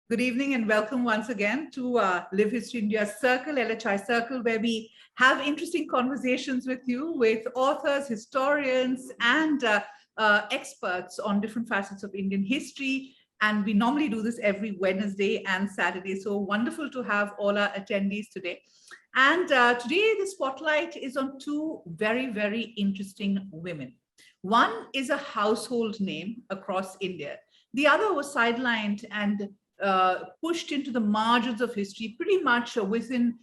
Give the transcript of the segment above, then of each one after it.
Good evening and welcome once again to Live History India Circle, LHI Circle, where we have interesting conversations with you, with authors, historians, and experts on different facets of Indian history. And we normally do this every Wednesday and Saturday. So wonderful to have all our attendees today. And today the spotlight is on two very, very interesting women. One is a household name across India. The other was sidelined and pushed into the margins of history pretty much within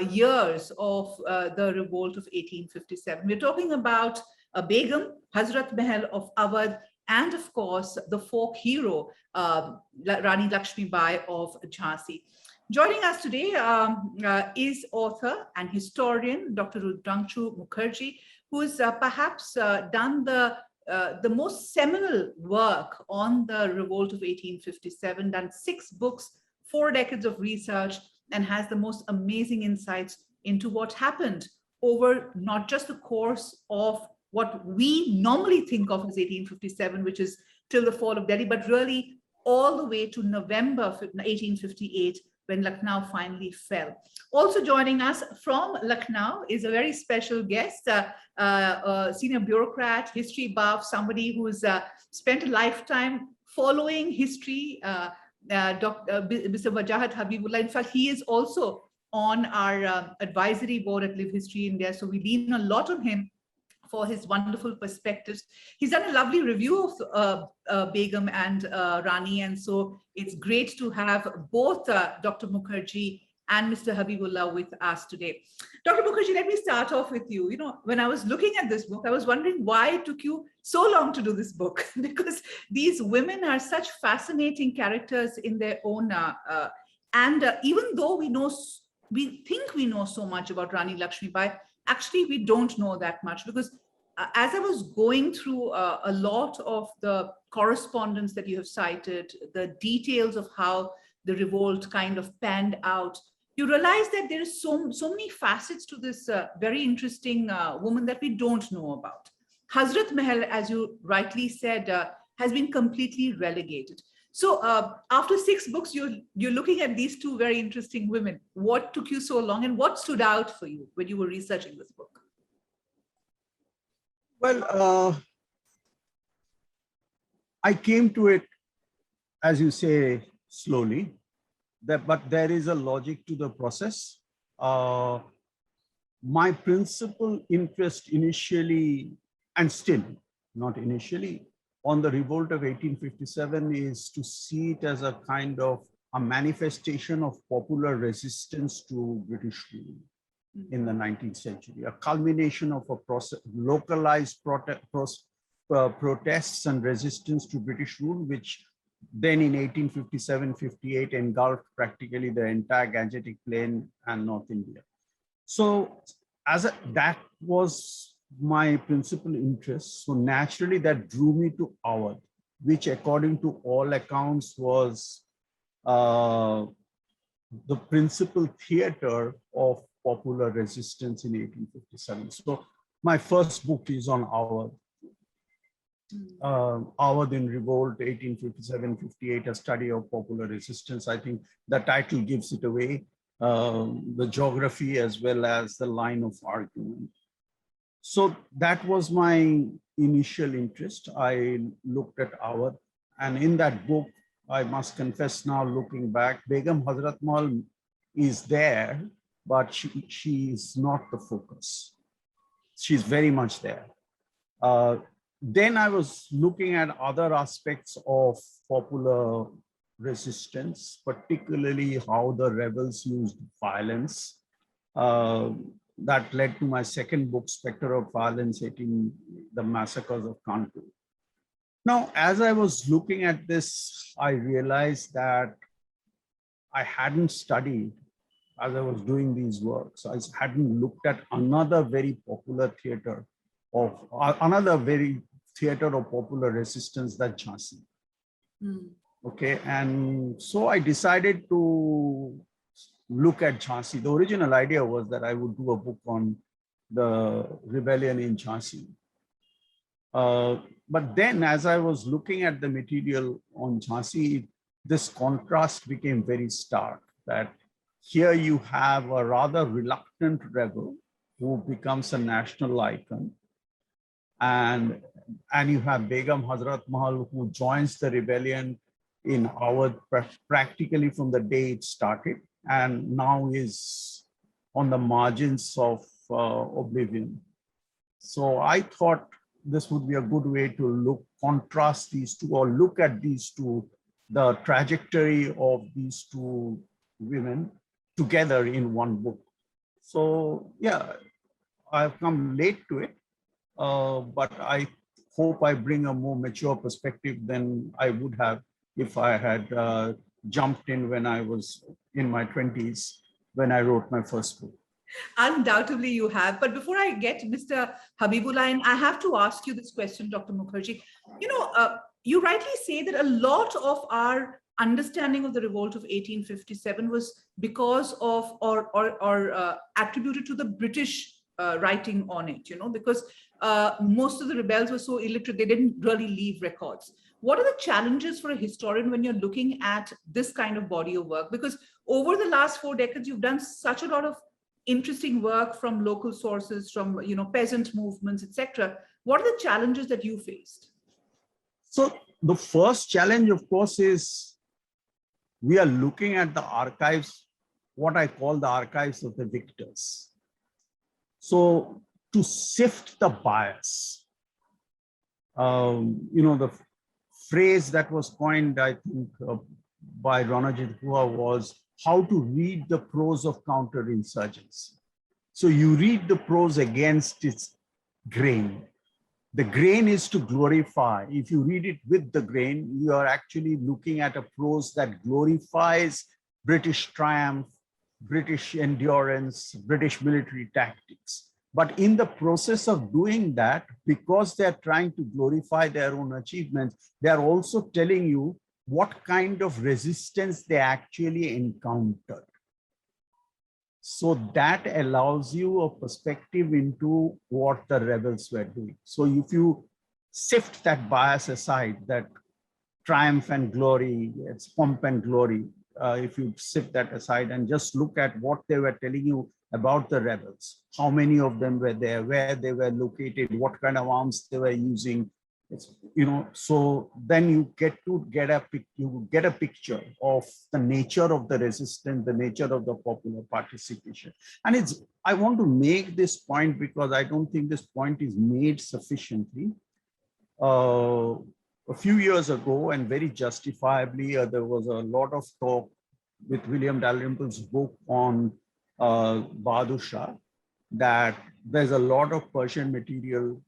years of the revolt of 1857. We're talking about Begum, Hazrat Mahal of Awadh, and of course, the folk hero, Rani Lakshmi Bai of Jhansi. Joining us today is author and historian, Dr. Rudrangshu Mukherjee, who's perhaps done the most seminal work on the revolt of 1857, done 6 books, 4 decades of research, and has the most amazing insights into what happened over not just the course of what we normally think of as 1857, which is till the fall of Delhi, but really all the way to November 1858, when Lucknow finally fell. Also joining us from Lucknow is a very special guest, senior bureaucrat, history buff, somebody who's spent a lifetime following history, Mr. Wajahat Habibullah. In fact, he is also on our advisory board at Live History India, so we lean a lot on him for his wonderful perspectives. He's done a lovely review of Begum and Rani, and so it's great to have both Dr. Mukherjee and Mr. Habibullah with us today. Dr. Mukherjee, let me start off with you. You know, when I was looking at this book, I was wondering why it took you so long to do this book, because these women are such fascinating characters in their own, even though we think we know so much about Rani Lakshmi Bai, actually, we don't know that much, because as I was going through a lot of the correspondence that you have cited, the details of how the revolt kind of panned out, you realize that there is so many facets to this very interesting woman that we don't know about. Hazrat Mahal, as you rightly said, has been completely relegated. So after 6 books, you're looking at these two very interesting women. What took you so long, and what stood out for you when you were researching this book? Well, I came to it, as you say, slowly, but there is a logic to the process. My principal interest initially, and still not initially, on the revolt of 1857 is to see it as a kind of a manifestation of popular resistance to British rule in the 19th century, a culmination of a localized protests and resistance to British rule, which then in 1857-58 engulfed practically the entire Gangetic Plain and North India. So that was my principal interest. So naturally that drew me to Awadh, which according to all accounts was the principal theater of popular resistance in 1857. So my first book is on Awadh. Awadh in Revolt, 1857-58, a study of popular resistance. I think the title gives it away, the geography as well as the line of argument. So that was my initial interest. I looked at Awadh, and in that book, I must confess now, looking back, Begum Hazrat Mahal is there, but she is not the focus. She's very much there. Then I was looking at other aspects of popular resistance, particularly how the rebels used violence. That led to my second book, Spectre of Violence, the Massacres of Kanpur. Now, as I was looking at this, I realized that I hadn't studied, as I was doing these works, I hadn't looked at another very popular theater of popular resistance, that Jhansi. Okay, and so I decided to look at Jhansi. The original idea was that I would do a book on the rebellion in Jhansi. But then as I was looking at the material on Jhansi, this contrast became very stark, that here you have a rather reluctant rebel who becomes a national icon, and you have Begum Hazrat Mahal, who joins the rebellion in Awadh practically from the day it started, and now is on the margins of oblivion. So I thought this would be a good way to contrast these two, or look at these two, the trajectory of these two women together in one book. So yeah, I've come late to it, but I hope I bring a more mature perspective than I would have if I had jumped in when I was in my 20s, when I wrote my first book. Undoubtedly you have. But before I get Mr. Habibullah in, I have to ask you this question, Dr. Mukherjee. You know, you rightly say that a lot of our understanding of the revolt of 1857 was because of or attributed to the British writing on it, you know, because most of the rebels were so illiterate, they didn't really leave records. What are the challenges for a historian when you're looking at this kind of body of work? Because over the last 4 decades, you've done such a lot of interesting work from local sources, from, you know, peasant movements, etc. What are the challenges that you faced? So the first challenge, of course, is we are looking at the archives, what I call the archives of the victors. So to sift the bias, you know, the phrase that was coined, I think, by Ranajit Guha was how to read the prose of counterinsurgency. So you read the prose against its grain. The grain is to glorify. If you read it with the grain, you are actually looking at a prose that glorifies British triumph, British endurance, British military tactics. But in the process of doing that, because they're trying to glorify their own achievements, they're also telling you what kind of resistance they actually encountered. So that allows you a perspective into what the rebels were doing. So if you sift that bias aside, that triumph and glory, it's pomp and glory, if you sift that aside and just look at what they were telling you about the rebels, how many of them were there, where they were located, what kind of arms they were using, it's, you know, so then you get a picture of the nature of the resistance, the nature of the popular participation. And I want to make this point because I don't think this point is made sufficiently. A few years ago, and very justifiably, there was a lot of talk with William Dalrymple's book on Bahadur Shah, that there's a lot of Persian material,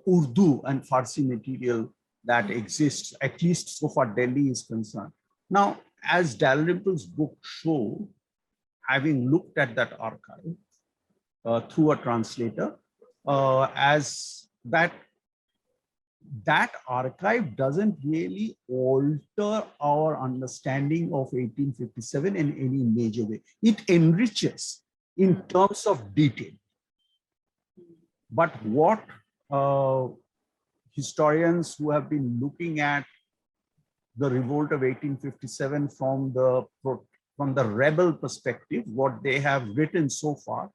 Urdu and Farsi material that exists, at least so far Delhi is concerned. Now, as Dalrymple's book shows, having looked at that archive through a translator, as that archive doesn't really alter our understanding of 1857 in any major way. It enriches in terms of detail. But what historians who have been looking at the revolt of 1857 from the rebel perspective, what they have written so far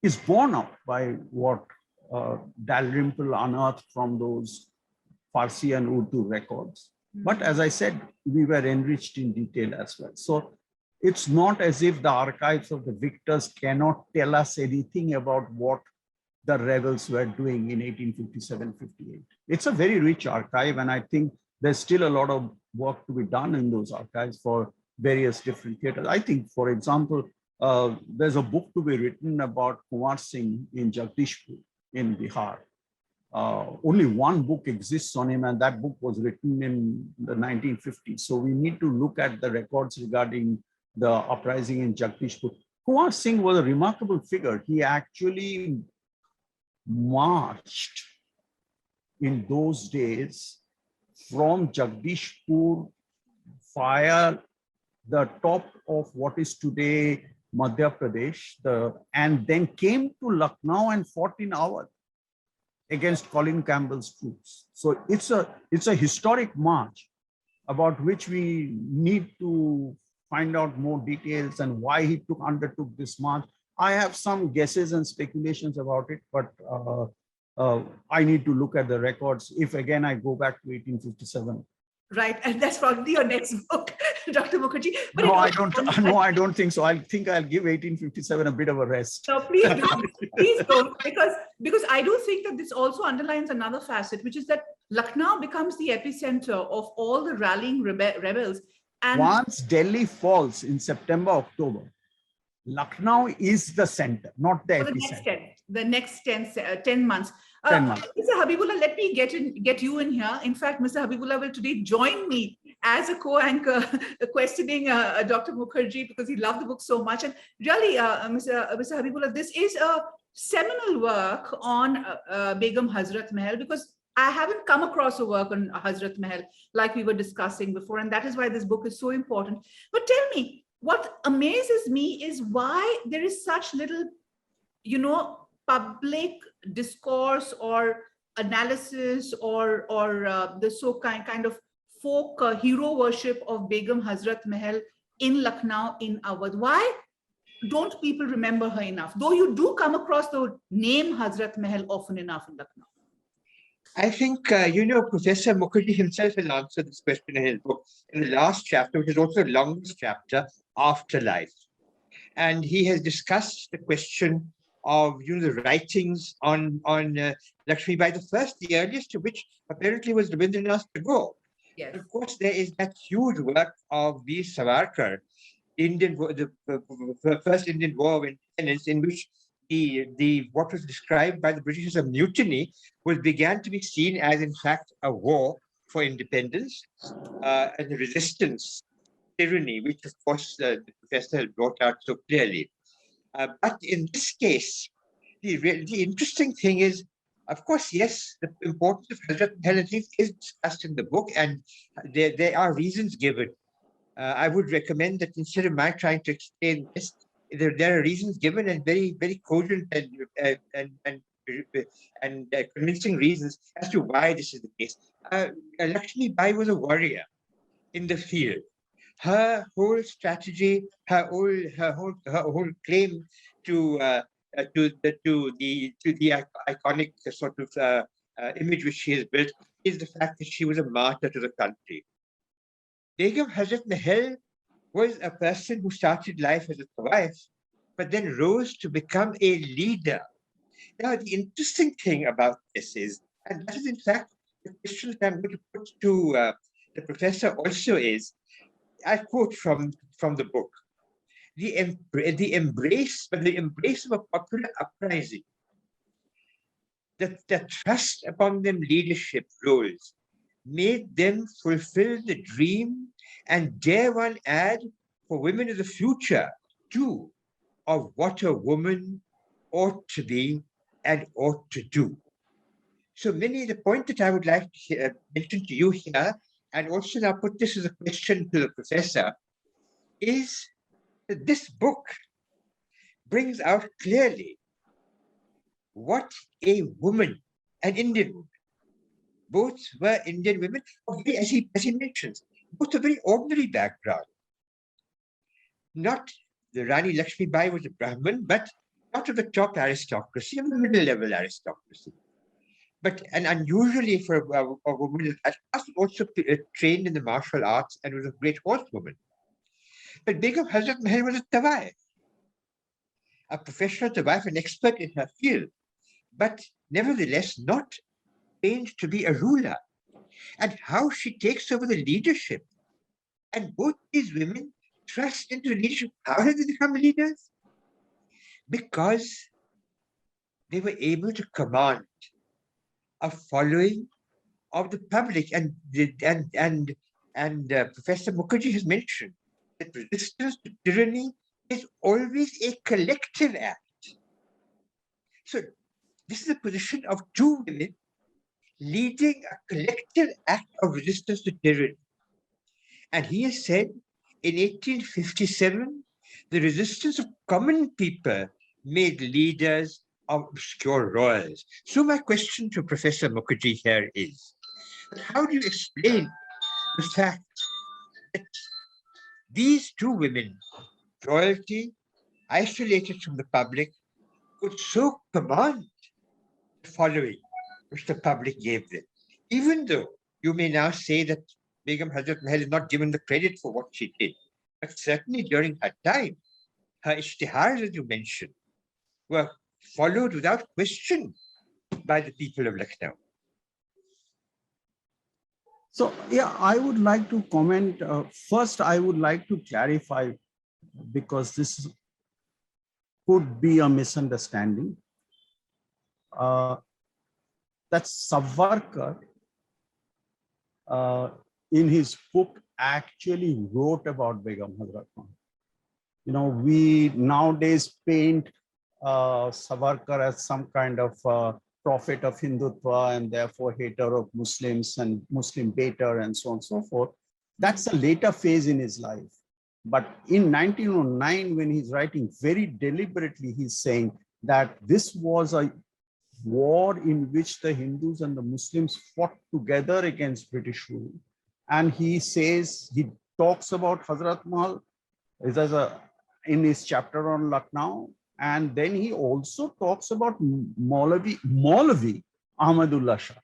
is borne out by what Dalrymple unearthed from those Farsi and Urdu records. But as I said, we were enriched in detail as well. So it's not as if the archives of the victors cannot tell us anything about what the rebels were doing in 1857-58. It's a very rich archive, and I think there's still a lot of work to be done in those archives for various different theaters. I think, for example, there's a book to be written about Kumar Singh in Jagdishpur in Bihar. Only one book exists on him, and that book was written in the 1950s. So we need to look at the records regarding the uprising in Jagdishpur. Kumar Singh was a remarkable figure. He actually marched in those days from Jagdishpur via the top of what is today Madhya Pradesh, and then came to Lucknow and fought in Awadh against Colin Campbell's troops. So it's a historic march. about which we need to find out more details and why he undertook this march. I have some guesses and speculations about it, but I need to look at the records if again I go back to 1857. Right, and that's probably your next book, Dr. Mukherjee. But No, I don't. No, I don't think so. I think I'll give 1857 a bit of a rest. No, please don't, because I do think that this also underlines another facet, which is that Lucknow becomes the epicenter of all the rallying rebels. And once Delhi falls in September, October, Lucknow is the center, not the epicenter. The next 10 months. 10 months. Mr. Habibullah, let me get you in here. In fact, Mr. Habibullah will today join me as a co-anchor questioning Dr. Mukherjee because he loved the book so much. And really, Mr. Habibullah, this is a seminal work on Begum Hazrat Mahal, because I haven't come across a work on Hazrat Mahal like we were discussing before. And that is why this book is so important. But tell me, what amazes me is why there is such little, public discourse or analysis or the so kind of folk hero worship of Begum Hazrat Mahal in Lucknow, in Awadh. Why don't people remember her enough? Though you do come across the name Hazrat Mahal often enough in Lucknow. I think, Professor Mukherjee himself has answered this question in his book in the last chapter, which is also the longest chapter, Afterlife. And he has discussed the question of the writings on Lakshmi Bai, the earliest of which apparently was Rabindranath Tagore. Yes. And of course, there is that huge work of Veer Savarkar, the first Indian War of Independence, in which what was described by the British as a mutiny began to be seen as, in fact, a war for independence and the resistance tyranny, which of course the professor had brought out so clearly. But in this case, the interesting thing is, of course, yes, the importance of Hazrat Mahal is discussed in the book, and there are reasons given. I would recommend that instead of my trying to explain this, there are reasons given, and very, very cogent and convincing reasons as to why this is the case. Lakshmi Bai was a warrior in the field. Her whole strategy, her whole claim to the iconic sort of image which she has built is the fact that she was a martyr to the country. Begum Hazrat Mahal was a person who started life as a wife, but then rose to become a leader. Now, the interesting thing about this is, and that is in fact the question that I'm going to put to the professor also is, I quote from the book, the embrace of a popular uprising, the thrust upon them leadership roles made them fulfill the dream, and dare one add, for women of the future too, of what a woman ought to be and ought to do. So the point that I would like to mention to you here, and also now put this as a question to the professor, is that this book brings out clearly what a woman, an Indian woman, both were Indian women, as he mentions, both a very ordinary background. Not the Rani Lakshmi Bai was a Brahmin, but not of the top aristocracy, of the middle level aristocracy. But and unusually for a woman that was also trained in the martial arts and was a great horsewoman. But Begum Hazrat Mahal was a Tawai, a professional Tawai, an expert in her field, but nevertheless not trained to be a ruler. And how she takes over the leadership. And both these women thrust into leadership. How did they become leaders? Because they were able to command a following of the public, and Professor Mukherjee has mentioned that resistance to tyranny is always a collective act. So this is a position of two women leading a collective act of resistance to tyranny. And he has said in 1857, the resistance of common people made leaders of obscure royals. So my question to Professor Mukherjee here is, how do you explain the fact that these two women, royalty, isolated from the public, could so command the following which the public gave them. Even though you may now say that Begum Hazrat Mahal is not given the credit for what she did, but certainly during her time, her ishtihars, as you mentioned, were followed without question by the people of Lucknow. So, yeah, I would like to comment. First, I would like to clarify, because this could be a misunderstanding, that Savarkar, in his book, actually wrote about Begum Hazrat Mahal. You know, we nowadays paint Savarkar as some kind of prophet of Hindutva and therefore hater of Muslims and Muslim baiter and so on and so forth. That's a later phase in his life. But in 1909, when he's writing very deliberately, he's saying that this was a war in which the Hindus and the Muslims fought together against British rule. And he says, he talks about Hazrat Mahal in his chapter on Lucknow. And then he also talks about Maulavi Ahmadullah Shah.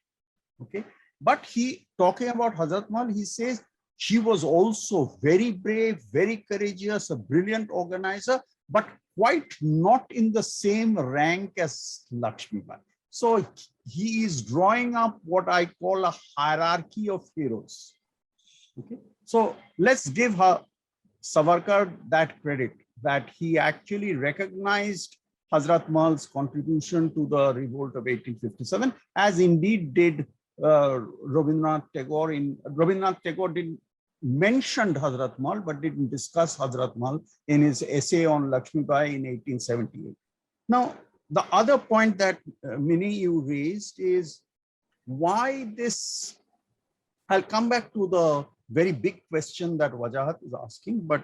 Okay. But he, talking about Hazrat Mahal, he says she was also very brave, very courageous, a brilliant organizer, but quite not in the same rank as Lakshmi Bai. So he is drawing up what I call a hierarchy of heroes. Okay. So let's give her Savarkar that credit, that he actually recognized Hazrat Mahal's contribution to the revolt of 1857, as indeed did Rabindranath Tagore. Rabindranath Tagore didn't mention Hazrat Mahal, but didn't discuss Hazrat Mahal in his essay on Lakshmi Bai in 1878. Now, the other point that Mini, you raised is why this. I'll come back to the very big question that Wajahat is asking, but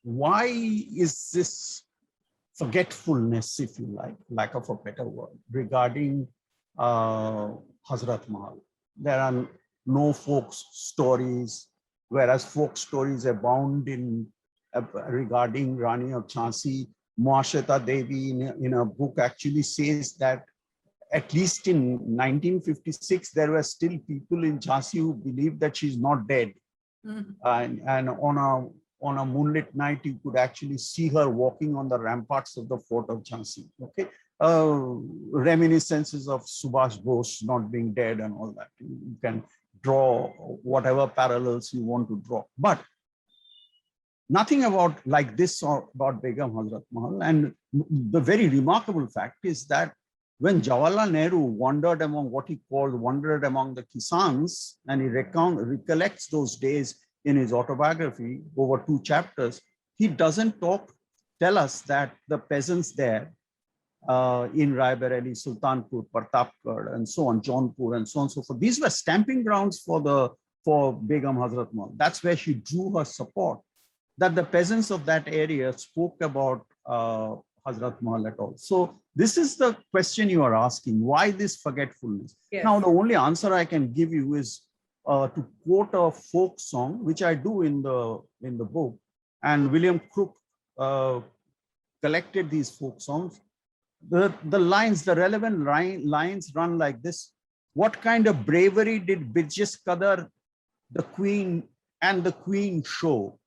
why is this forgetfulness, if you like, lack of a better word, regarding Hazrat Mahal? There are no folk stories, whereas folk stories abound in regarding Rani of Jhansi. Muashita Devi in a book actually says that at least in 1956, there were still people in Jhansi who believed that she's not dead. And on a moonlit night, you could actually see her walking on the ramparts of the fort of Jhansi. Okay, reminiscences of Subhash Bose not being dead and all that. You can draw whatever parallels you want to draw, but nothing about like this or about Begum Hazrat Mahal. And the very remarkable fact is that when Jawaharlal Nehru wandered among what he called wandered among the Kisans, and he recollects those days in his autobiography over 2 chapters, he doesn't tell us that the peasants there in Raebareli, Sultanpur, Pratapgarh, and so on, Jaunpur, and so on and so forth, these were stamping grounds for Begum Hazrat Mahal. That's where she drew her support, that the peasants of that area spoke about Hazrat Mahal at all. So this is the question you are asking, why this forgetfulness? Yes. Now, the only answer I can give you is to quote a folk song, which I do in the book, and William Crook collected these folk songs. The lines, the relevant lines run like this: what kind of bravery did Birjis Qadar, the queen and the queen show?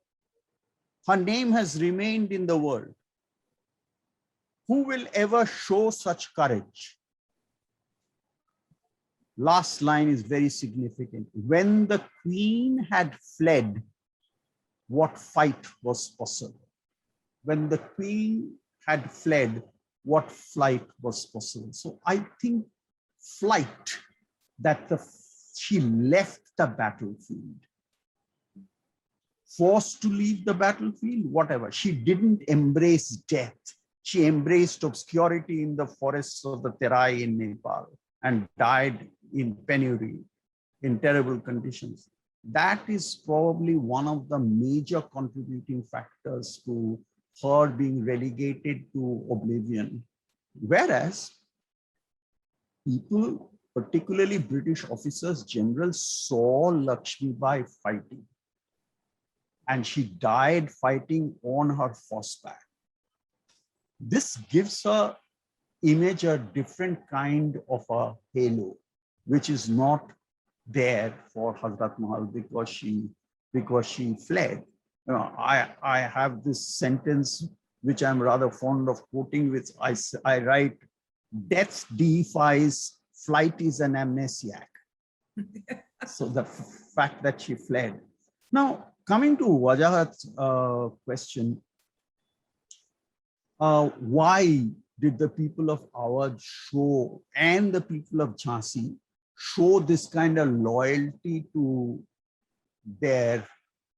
Her name has remained in the world. Who will ever show such courage? Last line is very significant. When the queen had fled, what fight was possible? When the queen had fled, what flight was possible? So I think flight, that she left the battlefield, forced to leave the battlefield, whatever. She didn't embrace death. She embraced obscurity in the forests of the Terai in Nepal and died in penury, in terrible conditions. That is probably one of the major contributing factors to her being relegated to oblivion. Whereas people particularly British officers, generals saw Lakshmi Bai fighting. And she died fighting on her horseback. This gives her image a different kind of a halo, which is not there for Hazrat Mahal because she fled. You know, I have this sentence which I'm rather fond of quoting, which I write, death deifies, flight is an amnesiac. So the fact that she fled. Now, coming to Wajahat's question, why did the people of Awadh show, and the people of Jhansi, show this kind of loyalty to their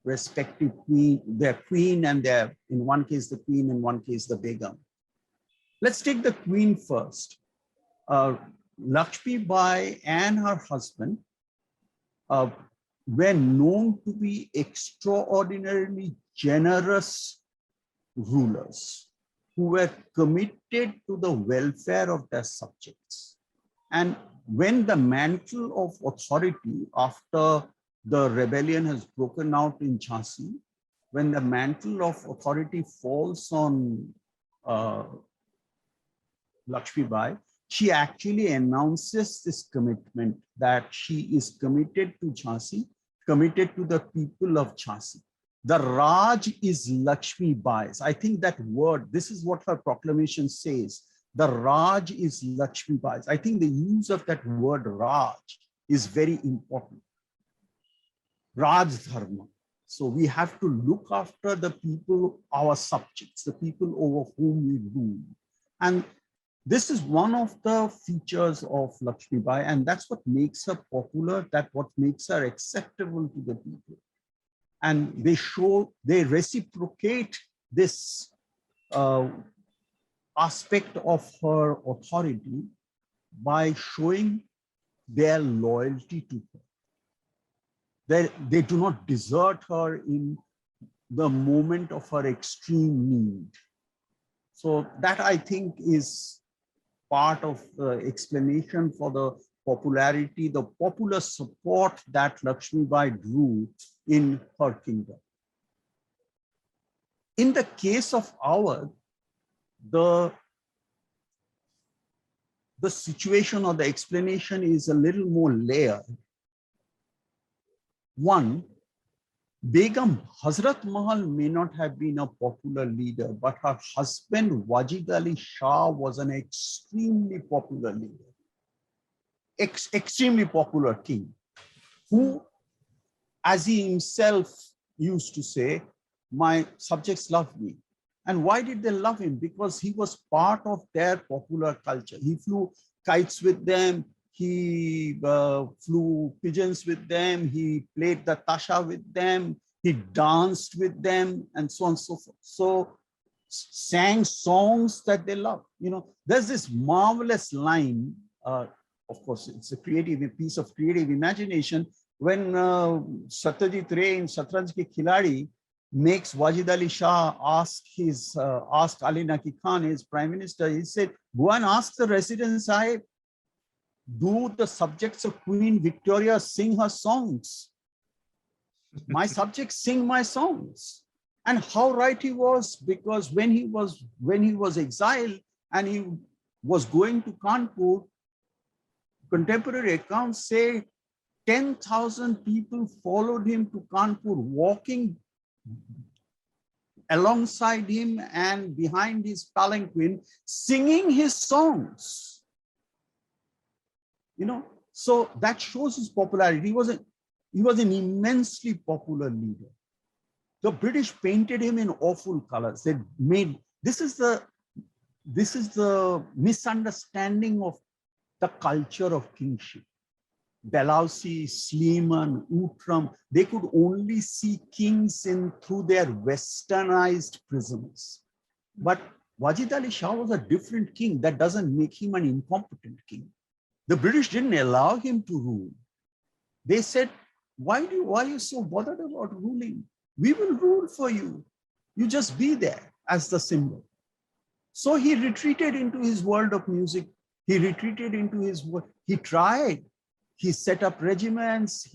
respective queen, their queen and their, in one case the queen, in one case the Begum. Let's take the queen first. Lakshmi Bai and her husband were known to be extraordinarily generous rulers who were committed to the welfare of their subjects. And when the mantle of authority after the rebellion has broken out in Jhansi, when the mantle of authority falls on Lakshmi Bai, she actually announces this commitment that she is committed to Jhansi, committed to the people of Jhansi. The Raj is Lakshmi Bai's. I think that word, this is what her proclamation says. The Raj is Lakshmi Bai's. I think the use of that word Raj is very important. Raj Dharma. So we have to look after the people, our subjects, the people over whom we rule. And this is one of the features of Lakshmi Bai, and that's what makes her popular, that's what makes her acceptable to the people. And they reciprocate this aspect of her authority by showing their loyalty to her. They do not desert her in the moment of her extreme need. So that, I think, is part of the explanation for the popularity, the popular support that Lakshmi Bai drew in her kingdom. In the case of Awadh, the situation or the explanation is a little more layered. One, Begum Hazrat Mahal may not have been a popular leader, but her husband Wajid Ali Shah was an extremely popular leader, extremely popular king, who, as he himself used to say, my subjects love me. And why did they love him? Because he was part of their popular culture. He flew kites with them, he flew pigeons with them, he played the tasha with them, he danced with them, and so on and so forth. So sang songs that they love. You know, there's this marvelous line, of course, it's a piece of creative imagination, when Satyajit Ray in Shatranj Ki Khiladi makes Wajid Ali Shah ask Ali Naqi Khan, his prime minister, he said, go and ask the resident Sahib, do the subjects of Queen Victoria sing her songs? My subjects sing my songs. And how right he was, because when he was exiled and he was going to Kanpur, contemporary accounts say 10,000 people followed him to Kanpur, walking alongside him and behind his palanquin, singing his songs. You know, so that shows his popularity. He was an immensely popular leader. The British painted him in awful colors. They made, this is the misunderstanding of the culture of kingship. Dalhousie, Sleeman, Outram, they could only see kings through their westernized prisms. But Wajid Ali Shah was a different king. That doesn't make him an incompetent king. The British didn't allow him to rule. They said, why are you so bothered about ruling? We will rule for you. You just be there as the symbol. So he retreated into his world of music. He retreated into his work. He tried. He set up regiments.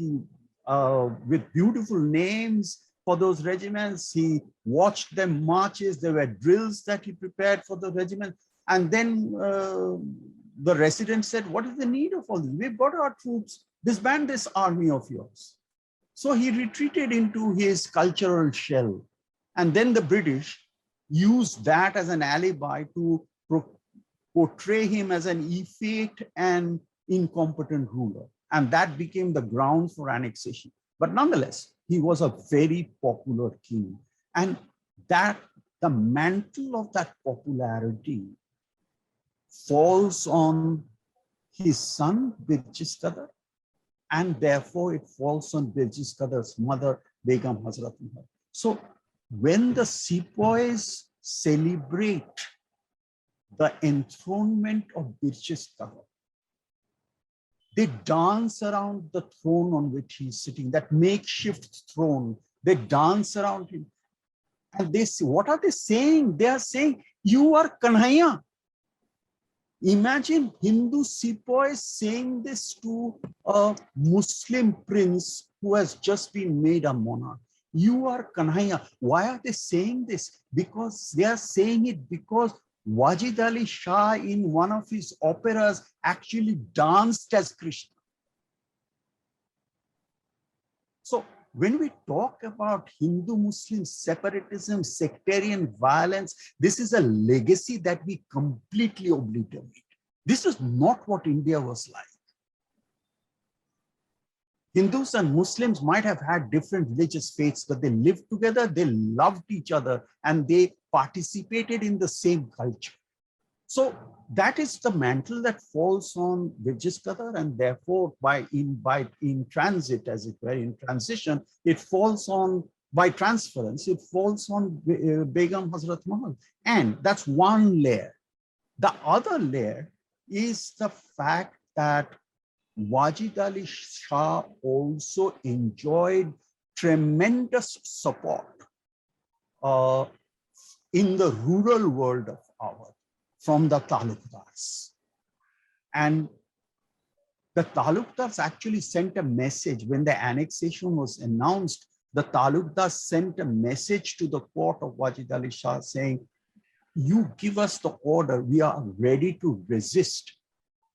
With beautiful names for those regiments. He watched them marches. There were drills that he prepared for the regiment. And then the resident said, what is the need of all this? We've got our troops. Disband this army of yours. So he retreated into his cultural shell. And then the British used that as an alibi to portray him as an effete and incompetent ruler. And that became the ground for annexation. But nonetheless, he was a very popular king. And that the mantle of that popularity falls on his son, Birjis Qadar, and therefore it falls on Birjis Qadar's mother, Begum Hazrat Mahal. So when the sepoys celebrate the enthronement of Birjis Qadar, they dance around the throne on which he's sitting, that makeshift throne. They dance around him. And they say, what are they saying? They are saying, you are Kanhaiya. Imagine Hindu sepoys saying this to a Muslim prince who has just been made a monarch. You are Kanhaiya. Why are they saying this? Because they are saying it because Wajid Ali Shah in one of his operas actually danced as Krishna. So when we talk about Hindu-Muslim separatism, sectarian violence, this is a legacy that we completely obliterate. This is not what India was like. Hindus and Muslims might have had different religious faiths, but they lived together, they loved each other, and they participated in the same culture. So that is the mantle that falls on Birjis Qadar, and therefore in transit, as it were, in transition, it falls on, by transference, it falls on Begum Hazrat Mahal. And that's one layer. The other layer is the fact that Wajid Ali Shah also enjoyed tremendous support in the rural world of Awadh from the Talukdars. And the Talukdars actually sent a message when the annexation was announced. The Talukdars sent a message to the court of Wajid Ali Shah saying, you give us the order, we are ready to resist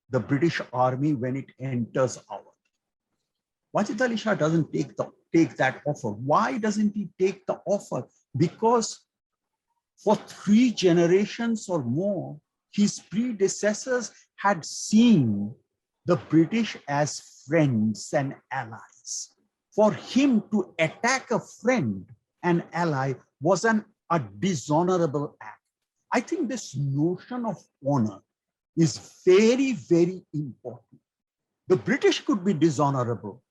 the British army when it enters Awadh. Wajid Ali Shah doesn't take that offer. Why doesn't he take the offer? Because for 3 generations or more, his predecessors had seen the British as friends and allies. For him to attack a friend and ally was a dishonorable act. I think this notion of honor is very, very important. The British could be dishonorable,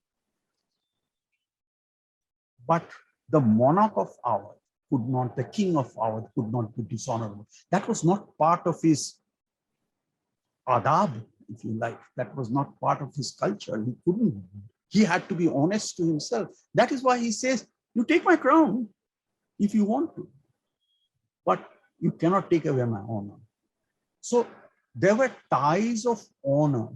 but the monarch of Awadh could not, the king of Awadh could not be dishonorable. That was not part of his adab, if you like. That was not part of his culture. He had to be honest to himself. That is why he says, you take my crown if you want to, but you cannot take away my honor. So there were ties of honor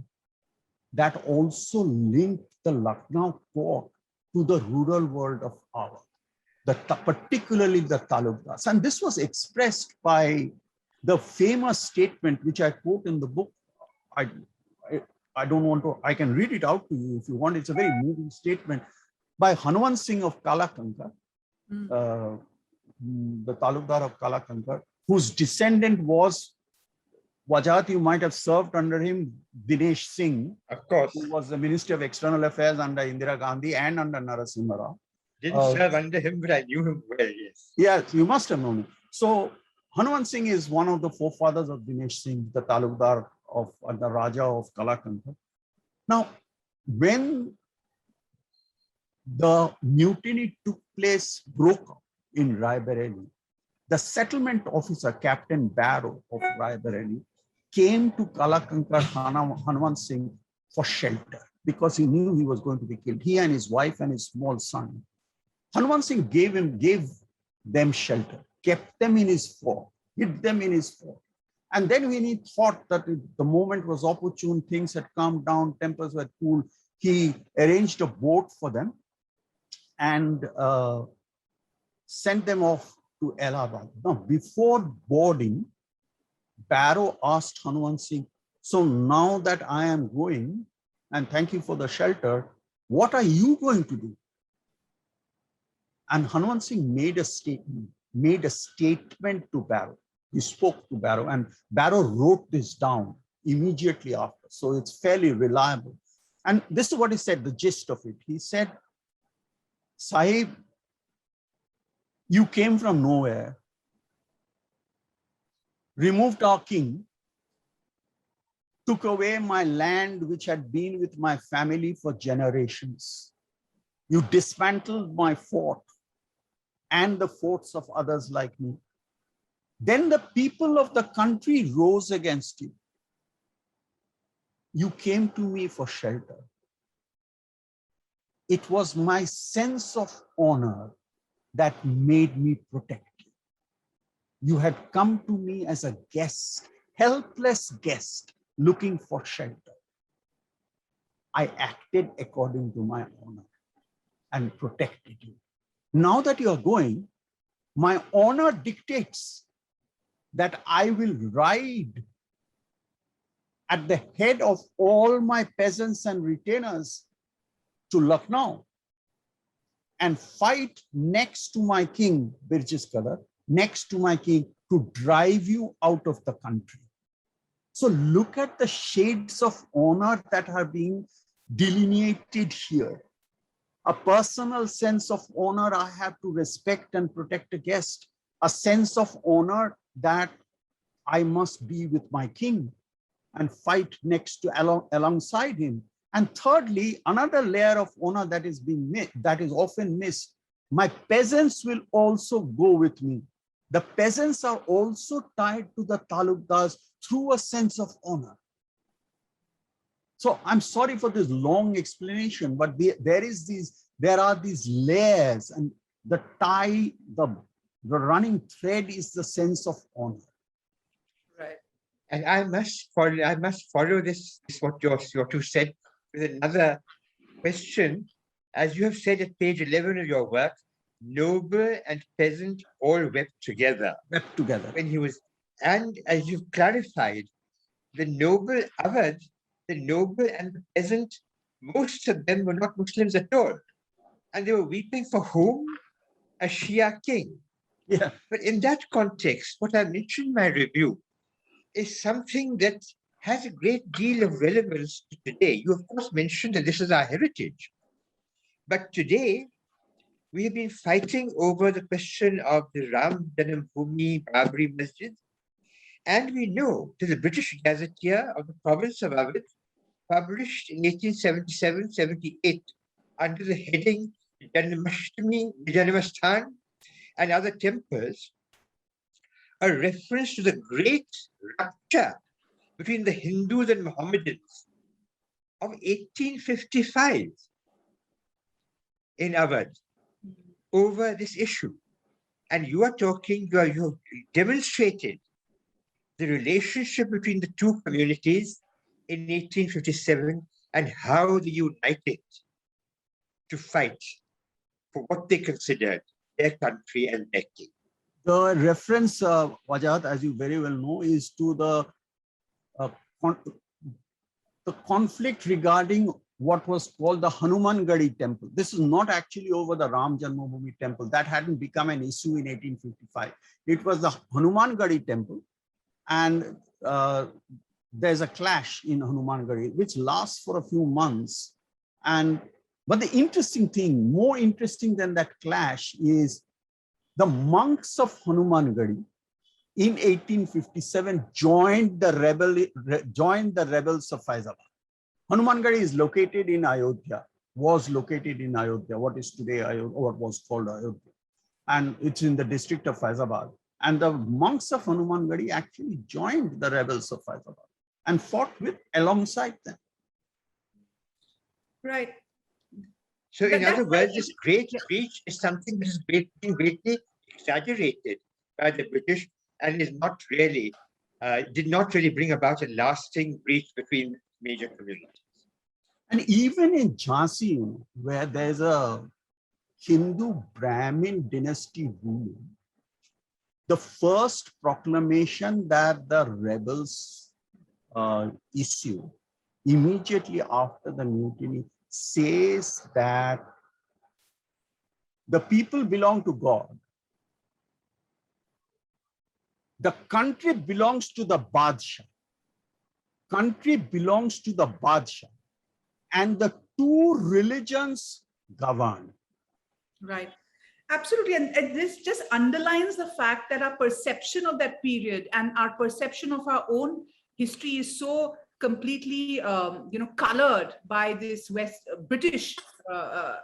that also linked the Lucknow court to the rural world of Awadh, particularly the Talukdars. And this was expressed by the famous statement, which I quote in the book. I don't want to, I can read it out to you if you want. It's a very moving statement by Hanwant Singh of Kalakankar, the Talukdar of Kalakankar, whose descendant was Wajat. You might have served under him, Dinesh Singh, Of course. who was the Minister of External Affairs under Indira Gandhi and under Narasimha Rao. Didn't serve under him, but I knew him well, yes. Yes, you must have known him. So Hanwant Singh is one of the forefathers of Dinesh Singh, the Talukdar of the Raja of Kalakankar. Now, when the mutiny took place, broke up in Raebareli, the settlement officer, Captain Barrow of Raebareli, came to Kalakankar Hanwant Singh for shelter because he knew he was going to be killed. He and his wife and his small son. Hanwant Singh gave them shelter, kept them in his fort, hid them in his fort. And then when he thought that the moment was opportune, things had calmed down, tempers were cool, he arranged a boat for them and sent them off to Allahabad. Now, before boarding, Barrow asked Hanuman Singh, so now that I am going, and thank you for the shelter, what are you going to do? And Hanuman Singh made a statement to Barrow. He spoke to Barrow, and Barrow wrote this down immediately after. So it's fairly reliable. And this is what he said, the gist of it. He said, Sahib, you came from nowhere, removed our king, took away my land which had been with my family for generations. You dismantled my fort and the forts of others like me. Then the people of the country rose against you. You came to me for shelter. It was my sense of honor that made me protect you. You had come to me as a guest, helpless guest, looking for shelter. I acted according to my honor and protected you. Now that you are going, my honor dictates that I will ride at the head of all my peasants and retainers to Lucknow and fight next to my king, Birjis Kadar, next to my king, to drive you out of the country. So look at the shades of honor that are being delineated here. A personal sense of honor, I have to respect and protect a guest. A sense of honor that I must be with my king and fight next to alongside him. And thirdly, another layer of honor that is often missed. My peasants will also go with me. The peasants are also tied to the talukdars through a sense of honor. So I'm sorry for this long explanation, but there are these layers, and the tie, the running thread is the sense of honor. Right. And I must follow this what you said with another question. As you have said at page 11 of your work, noble and peasant all wept together. Wept together. When he was, and as you've clarified, the noble Awadh, the noble and the peasant, most of them were not Muslims at all. And they were weeping for whom? A Shia king. Yeah. But in that context, what I mentioned in my review is something that has a great deal of relevance to today. You, of course, mentioned that this is our heritage. But today, we have been fighting over the question of the Ram Janambhoomi Babri Masjid. And we know that the British Gazetteer of the province of Awadh, published in 1877-78 under the heading Janmashtami, Janmasthan and other temples, a reference to the great rupture between the Hindus and Mohammedans of 1855 in Awadh over this issue. And you are talking, you have demonstrated the relationship between the two communities in 1857 and how they united to fight for what they considered their country and their king. The reference, Wajahat, as you very well know, is to the conflict regarding what was called the Hanumangadi temple. This is not actually over the Ram Janmabhoomi temple. That hadn't become an issue in 1855. It was the Hanumangadi temple. And there's a clash in Hanumangadi, which lasts for a few months. But the interesting thing, more interesting than that clash, is the monks of Hanumangadi in 1857 joined the rebels of Faizabad. Hanumangadi is located in Ayodhya, was located in Ayodhya, what is today Ayodhya, what was called Ayodhya. And it's in the district of Faizabad. And the monks of Hanumangadi actually joined the rebels of Faizabad and fought alongside them. Right. So in other words, this great breach is something that is being greatly exaggerated by the British and is not really did not really bring about a lasting breach between major communities. And even in Jhansi, where there's a Hindu Brahmin dynasty ruling, the first proclamation that the rebels issue immediately after the mutiny says that the people belong to God. The country belongs to the Badshah. Country belongs to the Badshah. And the two religions govern. Right. Absolutely. And this just underlines the fact that our perception of that period and our perception of our own history is so completely, colored by this British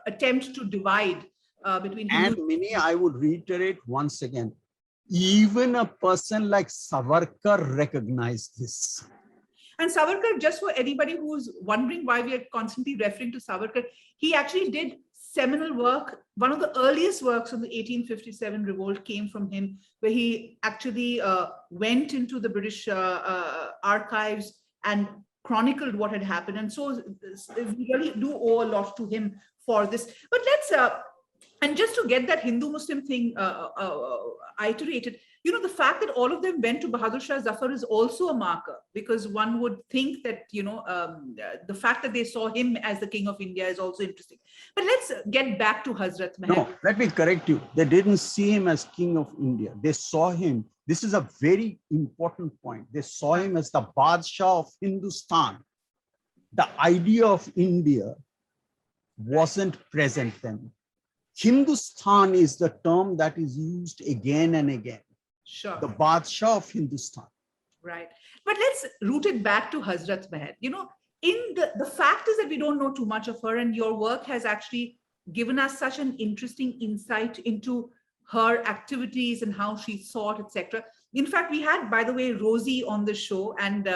attempt to divide between And Hindu. Minnie, I would reiterate once again, even a person like Savarkar recognized this. And Savarkar, just for anybody who's wondering why we are constantly referring to Savarkar, he actually did seminal work. One of the earliest works on the 1857 revolt came from him, where he actually went into the British archives and chronicled what had happened. And so we really do owe a lot to him for this. But let's, and just to get that Hindu-Muslim thing iterated, the fact that all of them went to Bahadur Shah Zafar is also a marker, because one would think that, the fact that they saw him as the king of India is also interesting. But let's get back to Hazrat Mahal. No, let me correct you. They didn't see him as king of India. They saw him. This is a very important point. They saw him as the Badshah of Hindustan. The idea of India wasn't present then. Hindustan is the term that is used again and again. Sure. The Badshah of Hindustan. Right. But let's root it back to Hazrat Mahal. The fact is that we don't know too much of her, and your work has actually given us such an interesting insight into her activities and how she thought, etc. In fact, we had, by the way, Rosie on the show, and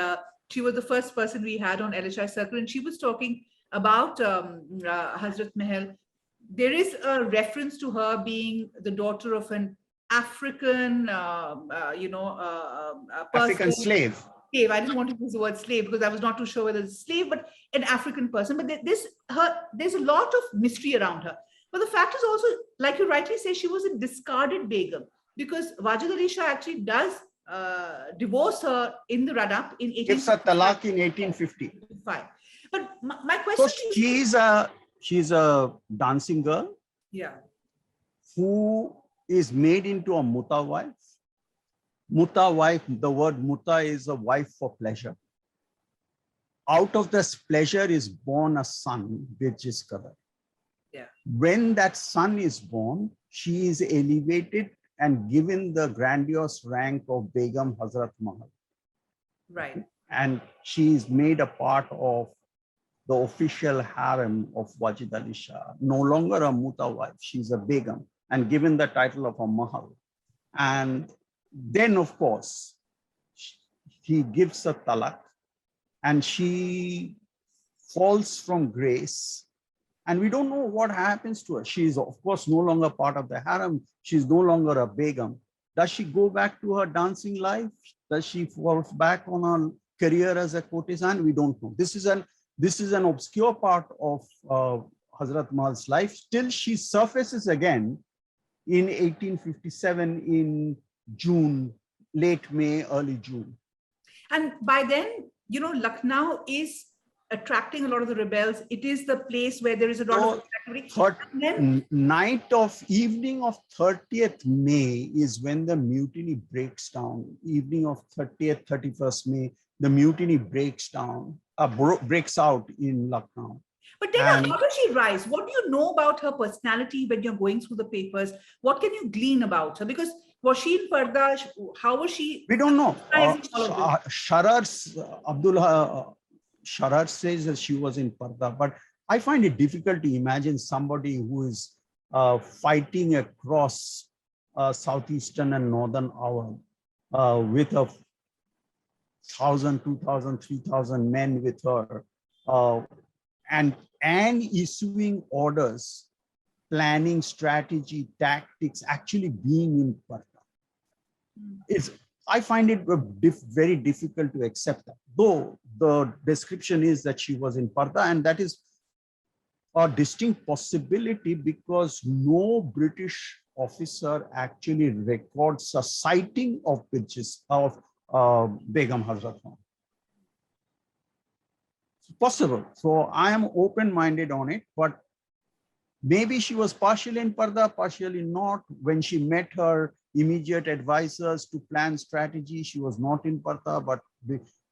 she was the first person we had on LHI Circle, and she was talking about Hazrat Mahal. There is a reference to her being the daughter of an African, African slave. I didn't want to use the word slave because I was not too sure whether it's a slave, but an African person. But there's a lot of mystery around her. But the fact is also, like you rightly say, she was a discarded begum, because Wajid Ali Shah actually does divorce her in the run-up in 1855. Gives her talaq in 1850. But my question so she's a dancing girl, who is made into a mutta wife. Mutta wife, the word mutta is a wife for pleasure. Out of this pleasure is born a son, which is Qadar. When that son is born, she is elevated and given the grandiose rank of Begum Hazrat Mahal. Right. And she is made a part of the official harem of Wajid Ali Shah. No longer a mutta wife, she's a Begum, and given the title of a Mahal. And then, of course, he gives a talaq, and she falls from grace. And we don't know what happens to her. She is, of course, no longer part of the harem. She's no longer a Begum. Does she go back to her dancing life? Does she fall back on her career as a courtesan? We don't know. This is an obscure part of Hazrat Mahal's life till she surfaces again in 1857 in June, late May, early June. And by then, Lucknow is attracting a lot of the rebels. It is the place where there is a lot of activity. Evening of 30th May is when the mutiny breaks down. Evening of 30th, 31st May, the mutiny breaks down, breaks out in Lucknow. But then how does she rise? What do you know about her personality when you're going through the papers? What can you glean about her? Because was she in Parda? How was she? We don't know. Sharar says that she was in Parda, but I find it difficult to imagine somebody who is fighting across southeastern and northern Awadh with 1,000, 2,000, 3,000 men with her, and issuing orders, planning strategy, tactics, actually being in Parda. I find it very difficult to accept that. Though the description is that she was in Parda, and that is a distinct possibility because no British officer actually records a sighting of Begum Hazrat Khan. It's possible. So I am open-minded on it, but maybe she was partially in Parda, partially not. When she met her immediate advisors to plan strategy, she was not in Parda, but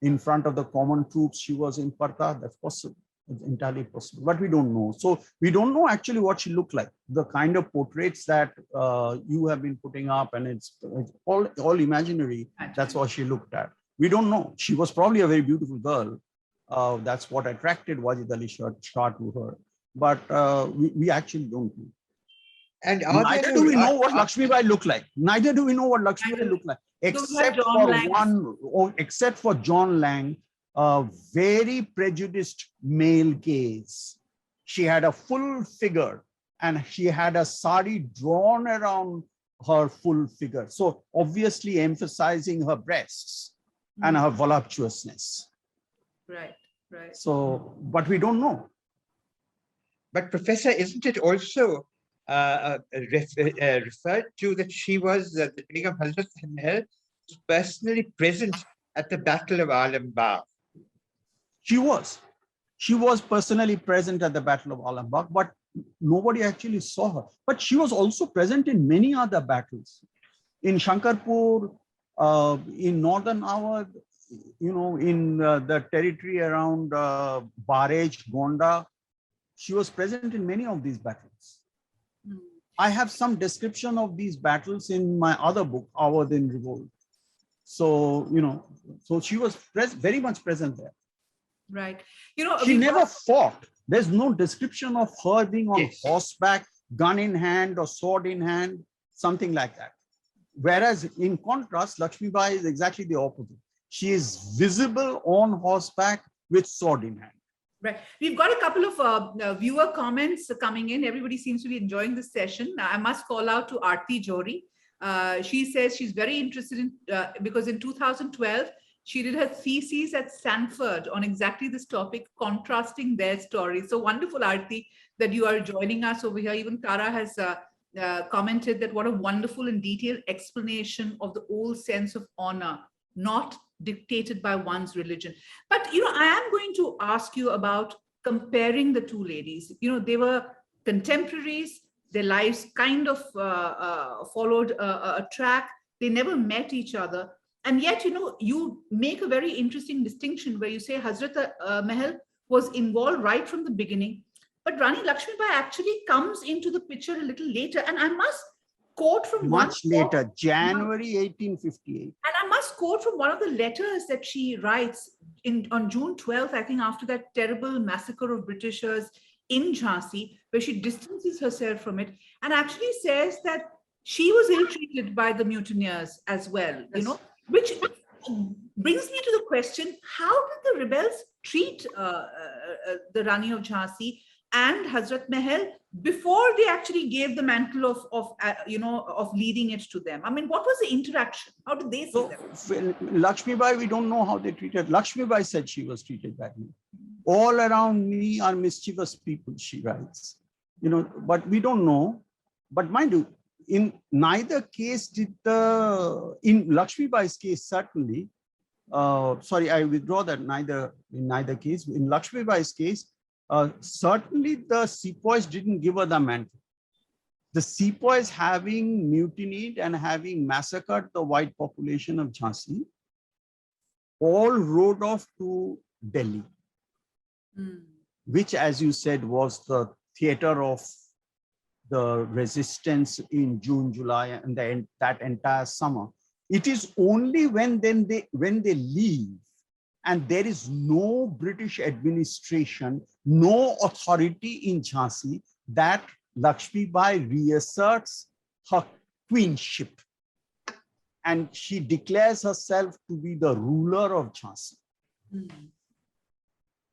in front of the common troops, she was in Parda. That's possible. It's entirely possible, but we don't know. So we don't know actually what she looked like. The kind of portraits that you have been putting up, and it's all imaginary. That's what she looked at. We don't know. She was probably a very beautiful girl. That's what attracted Wajid Ali Shah to her. But we actually don't know. And neither do we know what Lakshmi Bai looked like. Neither do we know what Lakshmi Bai looked like, except for John Lang, a very prejudiced male gaze. She had a full figure and she had a sari drawn around her full figure. So obviously emphasizing her breasts and her voluptuousness. Right, right. So, but we don't know. But Professor, isn't it also referred to that she was, the Begum Hazrat Mahal, personally present at the Battle of Alambagh? She was personally present at the Battle of Alambagh, but nobody actually saw her. But she was also present in many other battles. In Shankarpur, in Northern Awadh, in the territory around Barej, Gonda. She was present in many of these battles. I have some description of these battles in my other book, Awadh in Revolt. So, so she was very much present there. Right. She never fought. There's no description of her being on horseback, gun in hand or sword in hand, something like that. Whereas in contrast, Lakshmi Bai is exactly the opposite. She is visible on horseback with sword in hand. Right. We've got a couple of viewer comments coming in. Everybody seems to be enjoying this session. I must call out to Aarti Johri. She says she's very interested in, because in 2012, she did her thesis at Stanford on exactly this topic, contrasting their stories. So wonderful, Aarti, that you are joining us over here. Even Tara has commented that what a wonderful and detailed explanation of the old sense of honor, not dictated by one's religion. But, I am going to ask you about comparing the two ladies. They were contemporaries. Their lives kind of followed a track. They never met each other. And yet, you make a very interesting distinction where you say Hazrat Mahal was involved right from the beginning, but Rani Lakshmi Bai actually comes into the picture a little later. And I must quote from much later, January 1858. And I must quote from one of the letters that she writes on June 12th, I think, after that terrible massacre of Britishers in Jhansi, where she distances herself from it and actually says that she was ill-treated by the mutineers as well, which brings me to the question, how did the rebels treat the Rani of Jhansi and Hazrat Mahal before they actually gave the mantle of leading it to them? I mean, what was the interaction? How did they see them? Lakshmi Bai, we don't know how they treated. Lakshmi Bai said she was treated badly. All around me are mischievous people, she writes. But we don't know. But mind you, in neither case in Lakshmi Bai's case, certainly, sorry, I withdraw that in neither case. In Lakshmi Bai's case, certainly the sepoys didn't give her the mantle. The sepoys, having mutinied and having massacred the white population of Jhansi, all rode off to Delhi, which, as you said, was the theater of the resistance in June, July, and that entire summer. It is only when they leave and there is no British administration, no authority in Jhansi, that Lakshmi Bai reasserts her queenship. And she declares herself to be the ruler of Jhansi.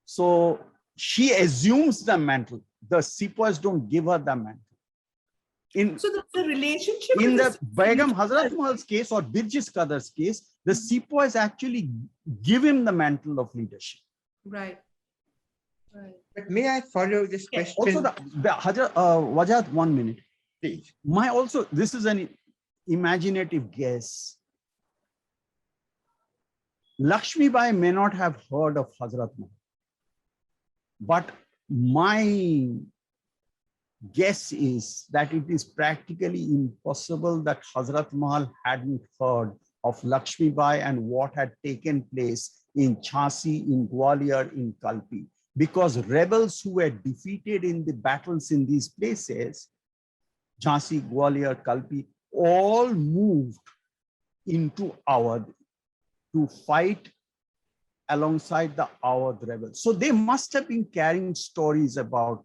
So she assumes the mantle. The sepoys don't give her the mantle. In So the relationship in with the Begum sepoys- Hazrat Mahal's case or Birjis Qadar's case, the sepoys actually give him the mantle of leadership. Right. Right. But may I follow this Yes. question, Also, Wajat, 1 minute. please? This is an imaginative guess. Lakshmi Bai may not have heard of Hazrat Mahal, but my guess is that it is practically impossible that Hazrat Mahal hadn't heard of Lakshmi Bai and what had taken place in Jhansi, in Gwalior, in Kalpi, because rebels who were defeated in the battles in these places, Jhansi, Gwalior, Kalpi, all moved into Awadh to fight alongside the Awadh rebels. So they must have been carrying stories about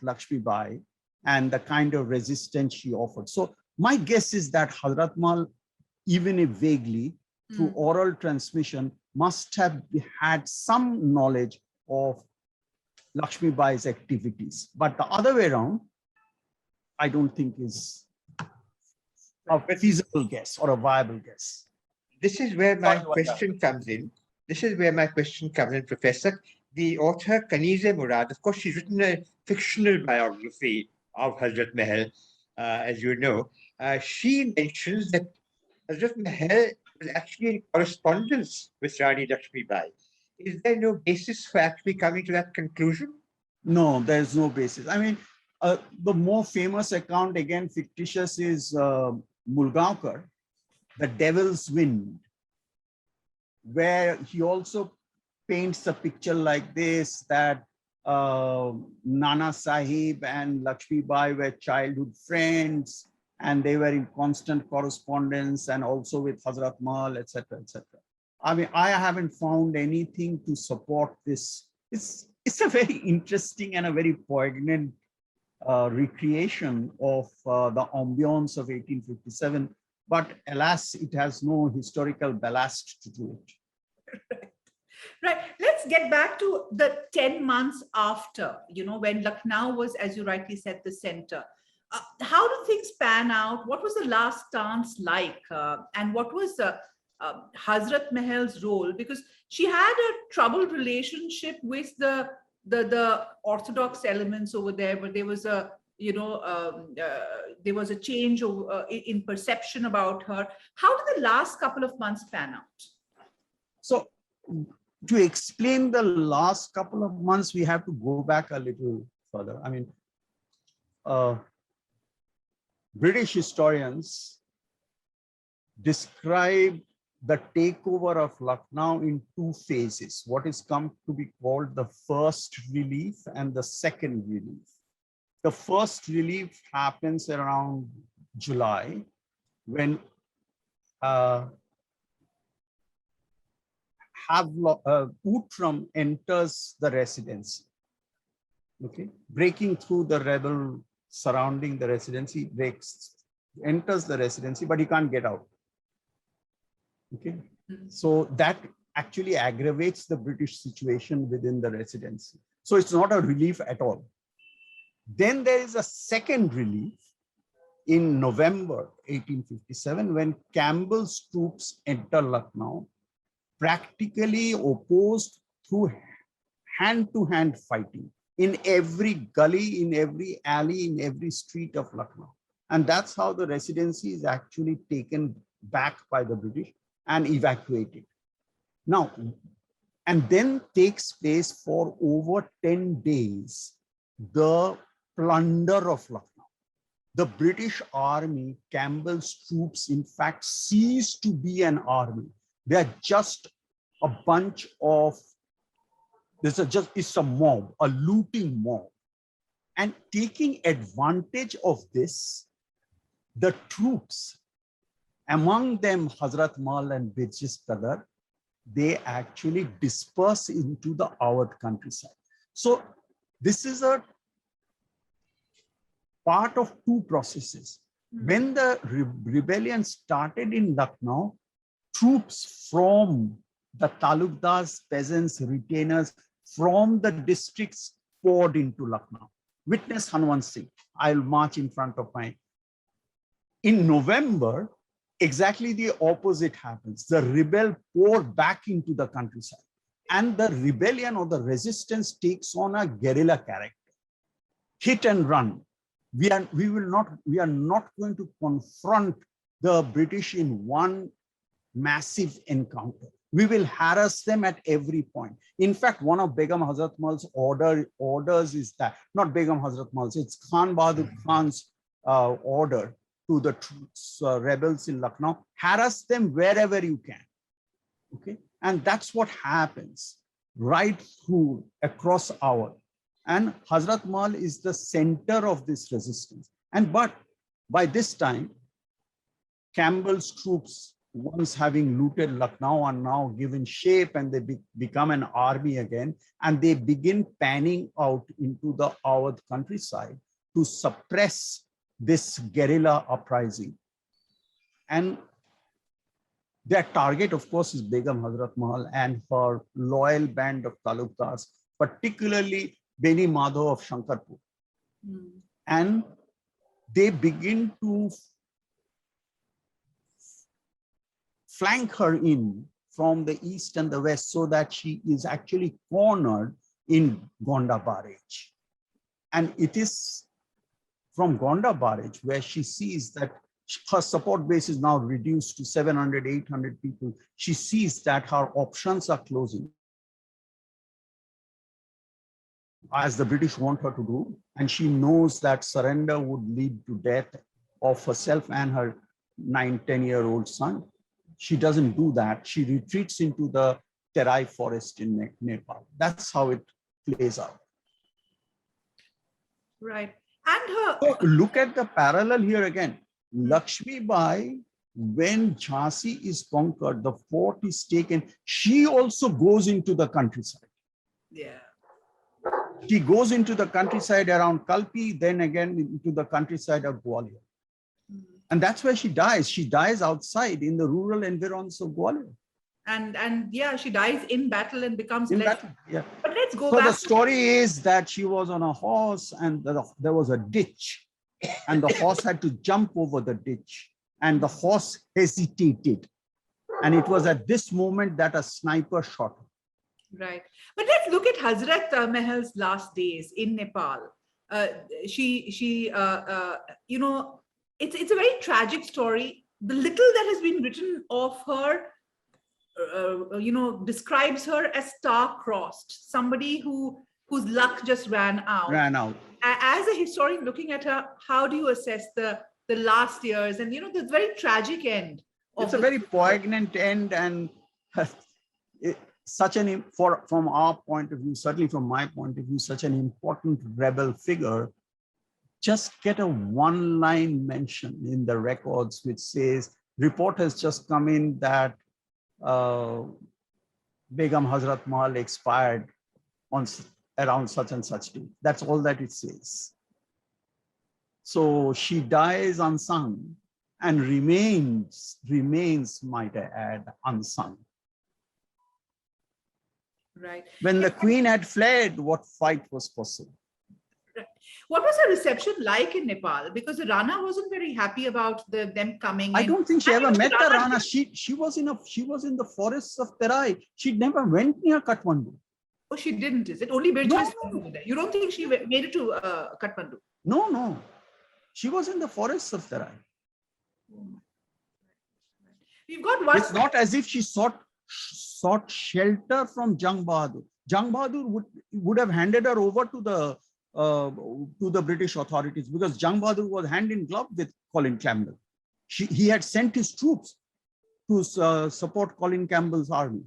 Lakshmi Bai and the kind of resistance she offered. So my guess is that Hazrat Mahal, even if vaguely, through oral transmission, must have had some knowledge of Lakshmi Bai's activities. But the other way around, I don't think is a feasible guess or a viable guess. This is where my Sorry, Wajat. question comes in. This is where my question comes in, Professor. The author Kanize Murad, of course, she's written a fictional biography of Hazrat Mahal, as you know. She mentions that Hazrat Mahal was actually in correspondence with Rani Lakshmi Bai. Is there no basis for actually coming to that conclusion? No, there's no basis. I mean, the more famous account, again, fictitious, is Mulgaonkar, The Devil's Wind, where he also paints a picture like this, that Nana Sahib and Lakshmi Bai were childhood friends, and they were in constant correspondence, and also with Hazrat Mahal, etc., etc. I mean, I haven't found anything to support this. It's a very interesting and a very poignant recreation of the ambience of 1857, but alas, it has no historical ballast to do it. Right. Let's get back to the 10 months after, when Lucknow was, as you rightly said, the center. How do things pan out? What was the last dance like? And what was Hazrat Mahal's role? Because she had a troubled relationship with the orthodox elements over there, but there was a there was a change in perception about her. How did the last couple of months pan out? So to explain the last couple of months, we have to go back a little further. I mean, British historians describe the takeover of Lucknow in two phases, what is come to be called the first relief and the second relief. The first relief happens around July, when Outram enters the residency, okay, breaking through the rebel surrounding the residency, enters the residency, but he can't get out. Okay, so that actually aggravates the British situation within the residency. So it's not a relief at all. Then there is a second relief in November 1857, when Campbell's troops enter Lucknow, practically opposed through hand-to-hand fighting in every gully, in every alley, in every street of Lucknow. And that's how the residency is actually taken back by the British and evacuated. Now, and then takes place for over 10 days, the plunder of Lucknow. The British army, Campbell's troops, in fact, cease to be an army. They're just a bunch of, it's a mob, a looting mob. And taking advantage of this, the troops, among them Hazrat Mahal and Birjis Qadar, they actually disperse into the Awadh countryside. So this is a part of two processes. When the rebellion started in Lucknow, troops from the talukdars, peasants, retainers from the districts poured into Lucknow. witness Hanwant Singh. I'll march in front of my. In November, exactly the opposite happens. The rebel pour back into the countryside, and the rebellion or the resistance takes on a guerrilla character. Hit and run. We are not going to confront the British in one massive encounter. We will harass them at every point. In fact, one of Begum Hazrat Mal's orders is that, not Begum Hazrat Mal's, it's Khan Bahadur Khan's order to the rebels in Lucknow: harass them wherever you can. Okay, and that's what happens right through across our. And Hazrat Mal is the center of this resistance. But by this time, Campbell's troops, once having looted Lucknow, are now given shape, and they become an army again, and they begin panning out into the Awadh countryside to suppress this guerrilla uprising. And their target, of course, is Begum Hazrat Mahal and her loyal band of Talukdars, particularly Beni Madhav of Shankarpur. And they begin to flank her in from the east and the west, so that she is actually cornered in Gonda Barrage. And it is from Gonda Barrage where she sees that her support base is now reduced to 700, 800 people. She sees that her options are closing, as the British want her to do. And she knows that surrender would lead to death of herself and her 9-10-year-old son. She doesn't do that. She retreats into the Terai forest in Nepal. That's how it plays out. Right. And her. So look at the parallel here again. Lakshmi Bai, when Jhansi is conquered, the fort is taken, she also goes into the countryside. Yeah. She goes into the countryside around Kalpi, then again into the countryside of Gwalior. And that's where she dies. She dies outside in the rural environs of Gwalior. And yeah, she dies in battle and becomes In legend. battle, yeah. But let's go So back. the story is that she was on a horse, and there was a ditch, and the horse had to jump over the ditch, and the horse hesitated. And it was at this moment that a sniper shot her. Right. But let's look at Hazrat Mahal's last days in Nepal. You know, it's a very tragic story. The little that has been written of her, you know, describes her as star-crossed, somebody whose luck just ran out. As a historian looking at her, how do you assess the last years and, you know, the very tragic end? It's a very poignant end, and from our point of view, certainly from my point of view, such an important rebel figure. Just get a one-line mention in the records which says, report has just come in that Begum Hazrat Mahal expired on around such and such date. That's all that it says. So she dies unsung and remains, might I add, unsung. Right. When the queen had fled, what fight was possible? Right. What was her reception like in Nepal? Because the Rana wasn't very happy about them coming. I don't think she ever met the Rana. She was in the forests of Terai. She never went near Kathmandu. Oh, she didn't, is it? Only Birchas No. over there. You don't think she made it to Kathmandu? No. She was in the forests of Terai. We've got one. It's not as if she sought shelter from Jang Bahadur. Jang Bahadur would have handed her over to the British authorities, because Jang Bahadur was hand in glove with Colin Campbell. He had sent his troops to support Colin Campbell's army.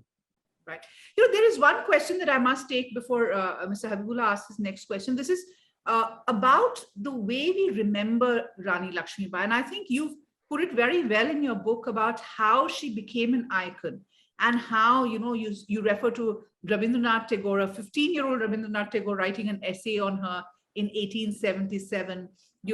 Right. You know, there is one question that I must take before Mr. Habibullah asks his next question. This is about the way we remember Rani Lakshmi Bai. And I think you've put it very well in your book about how she became an icon, and how, you know, you refer to Rabindranath Tagore, a 15-year-old Rabindranath Tagore writing an essay on her in 1877.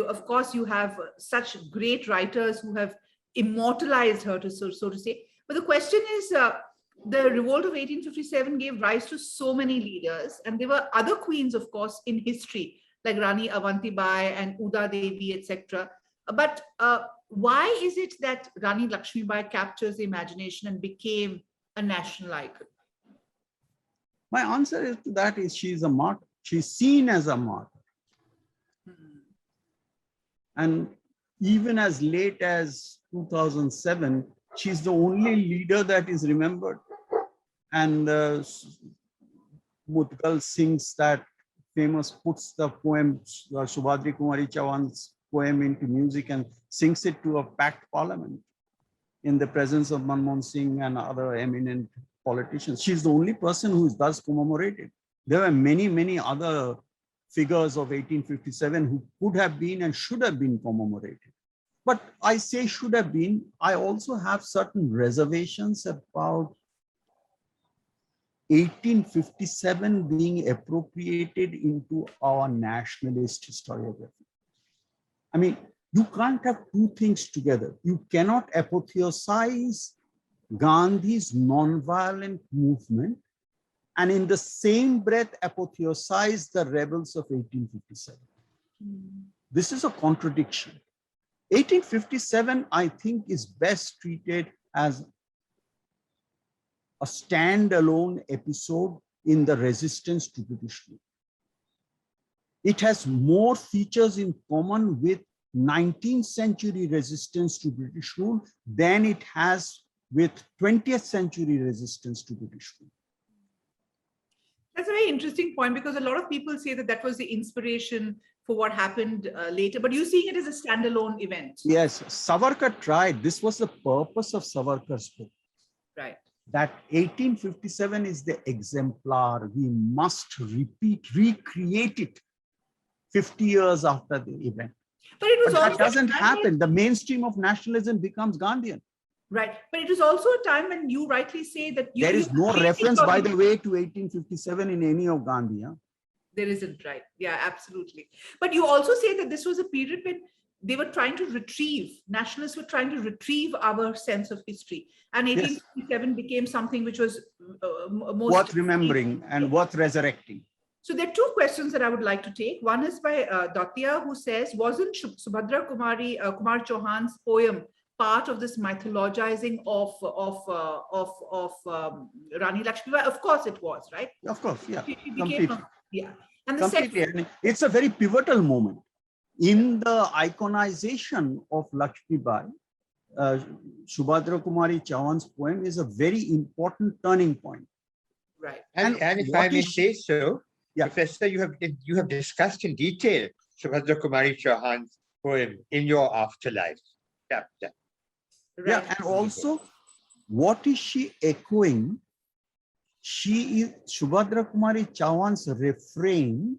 Of course, you have such great writers who have immortalized her, so to say. But the question is, the revolt of 1857 gave rise to so many leaders, and there were other queens, of course, in history like Rani Avanti Bai and Uda Devi, etc. But why is it that Rani Lakshmi Bai captures the imagination and became a national icon? My answer is to that is she's a martyr. She's seen as a martyr. And even as late as 2007, she's the only leader that is remembered. And Mutkal sings that famous, puts the poem, Subhadri Kumari Chauhan's poem into music and sings it to a packed parliament in the presence of Manmohan Singh and other eminent politicians. She's the only person who is thus commemorated. There were many, many other figures of 1857 who could have been and should have been commemorated. But I say should have been. I also have certain reservations about 1857 being appropriated into our nationalist historiography. I mean, you can't have two things together. You cannot apotheosize Gandhi's nonviolent movement and in the same breath apotheosize the rebels of 1857. This is a contradiction. 1857, I think, is best treated as a standalone episode in the resistance to British rule. It has more features in common with 19th century resistance to British rule than it has with 20th century resistance to British rule. That's a very interesting point, because a lot of people say that that was the inspiration for what happened later, but you're seeing it as a standalone event. Yes, Savarkar tried. This was the purpose of Savarkar's book. Right. That 1857 is the exemplar. We must recreate it 50 years after the event. But it was But also that doesn't happen. The mainstream of nationalism becomes Gandhian. right. But it was also a time when you rightly say that There is no reference, by the way, to 1857 in any of Gandhi. Huh? There isn't, right? Yeah, absolutely. But you also say that this was a period when they were trying to retrieve, nationalists were trying to retrieve our sense of history. And 1857 became something which was most worth remembering and worth resurrecting. So there are two questions that I would like to take. One is by Datia, who says, wasn't Subhadra Kumar Chauhan's poem part of this mythologizing of Rani Lakshmibai? Of course it was, right? Of course, yeah. She became Completely. yeah. And the Completely. second, And it's a very pivotal moment in the iconization of Lakshmibai. Subhadra Kumari Chauhan's poem is a very important turning point. right. And if I may say so, Yeah. Professor, you have discussed in detail Subhadra Kumari Chauhan's poem in your Afterlife chapter. Right. Yeah, and also, what is she echoing? She is Subhadra Kumari Chauhan's refrain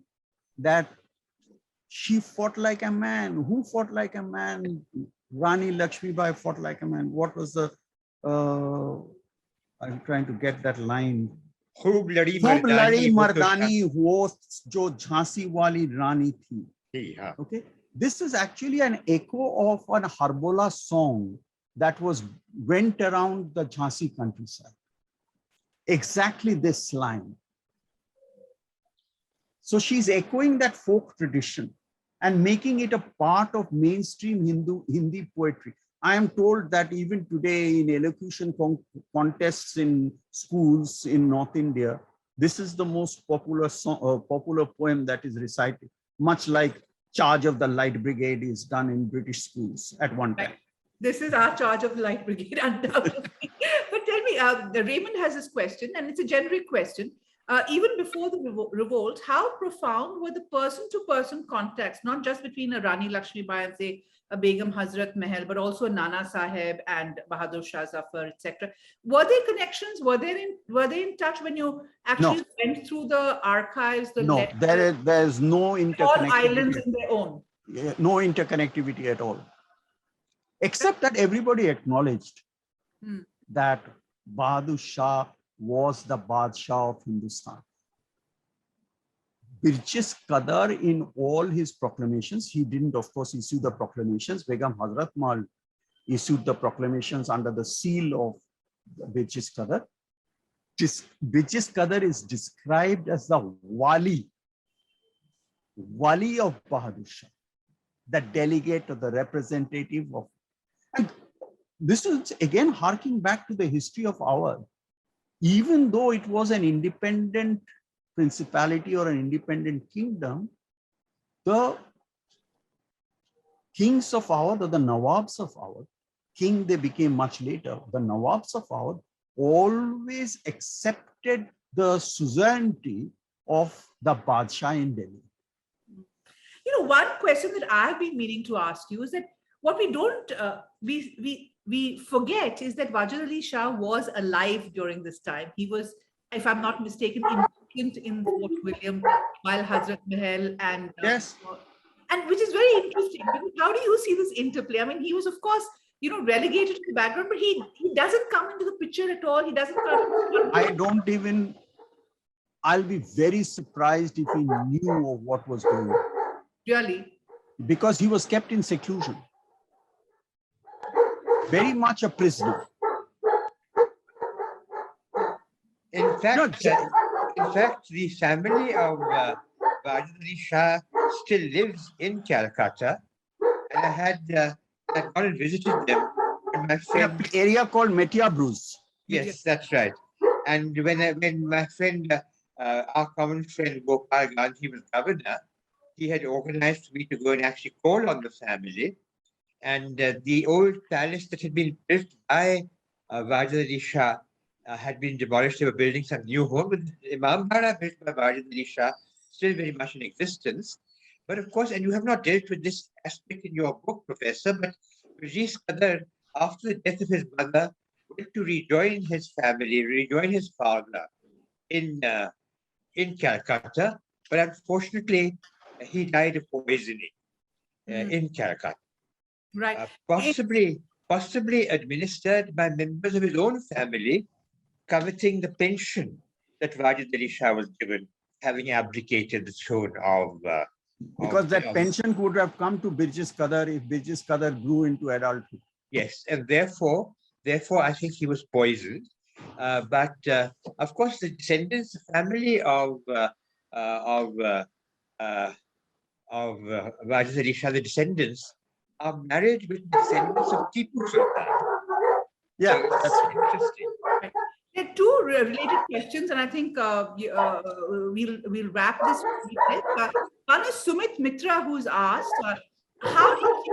that she fought like a man. Who fought like a man? Rani Lakshmibai fought like a man. What was the? I'm trying to get that line. Khoob ladi खूब लड़ी mardani मर्दानी वो जो झांसी वाली रानी थी. Yeah. Okay, this is actually an echo of an Harbola song that went around the Jhansi countryside. Exactly this line. So she's echoing that folk tradition and making it a part of mainstream Hindi poetry. I am told that even today in elocution contests in schools in North India, this is the most popular song, popular poem that is recited, much like Charge of the Light Brigade is done in British schools at one time. This is our Charge of the Light Brigade, undoubtedly. But tell me, Raymond has this question, and it's a generic question. Even before the revolt, how profound were the person-to-person contacts, not just between a Rani Lakshmibai and say a Begum Hazrat Mahal, but also a Nana Sahib and Bahadur Shah Zafar, etc. Were there connections? Were they in touch when you actually went through the archives? No, there is no interconnectivity. All islands in their own. No interconnectivity at all. Except that everybody acknowledged that Bahadur Shah was the Badshah of Hindustan. Birchis Qadar, in all his proclamations, he didn't, of course, issue the proclamations. Begum Hazrat Mahal issued the proclamations under the seal of Birchis Qadar. Birchis Qadar is described as the Wali Wali of Bahadur Shah, the delegate or the representative of, and this is again harking back to the history of Awadh. Even though it was an independent principality or an independent kingdom, the kings of Awadh or the Nawabs of Awadh, king they became much later, the Nawabs of Awadh always accepted the suzerainty of the Badshah in Delhi. You know, one question that I've been meaning to ask you is that what we don't, we forget is that Wajid Ali Shah was alive during this time. He was, if I'm not mistaken, important in Fort William while Hazrat Mahal and Yes. And which is very interesting. Because how do you see this interplay? I mean, he was, of course, you know, relegated to the background, but he doesn't come into the picture at all. He doesn't come. I don't even, I'll be very surprised if he knew of what was going on. Really? Because he was kept in seclusion. Very much a prisoner. In fact, No, the family of Wajid Ali Shah still lives in Calcutta, and I had gone and visited them. And my in friend, an area called Metia Bruce. yes, that's right. And when my friend, our common friend Gopal Gandhi was governor, he had organized for me to go and actually call on the family. And the old palace that had been built by Wajid Ali Shah had been demolished. They were building some new home, but Imam Bara built by Wajid Ali Shah still very much in existence. But of course, and you have not dealt with this aspect in your book, Professor, but Rajesh Qadar, after the death of his mother, went to rejoin his family, rejoin his father in Calcutta. But unfortunately, he died of poisoning in Calcutta. Right. Possibly administered by members of his own family, coveting the pension that Wajid Ali Shah was given, having abdicated the throne of. Because that pension would have come to Birjis Qadar if Birjis Qadar grew into adulthood. Yes, and therefore, I think he was poisoned. But of course, the descendants, the family of Wajid Ali Shah, the descendants, are married with descendants of Tipu Sultan. Yeah, So that's right. interesting. There are two related questions, and I think we'll wrap this. One is Sumit Mitra, who's asked, how do you see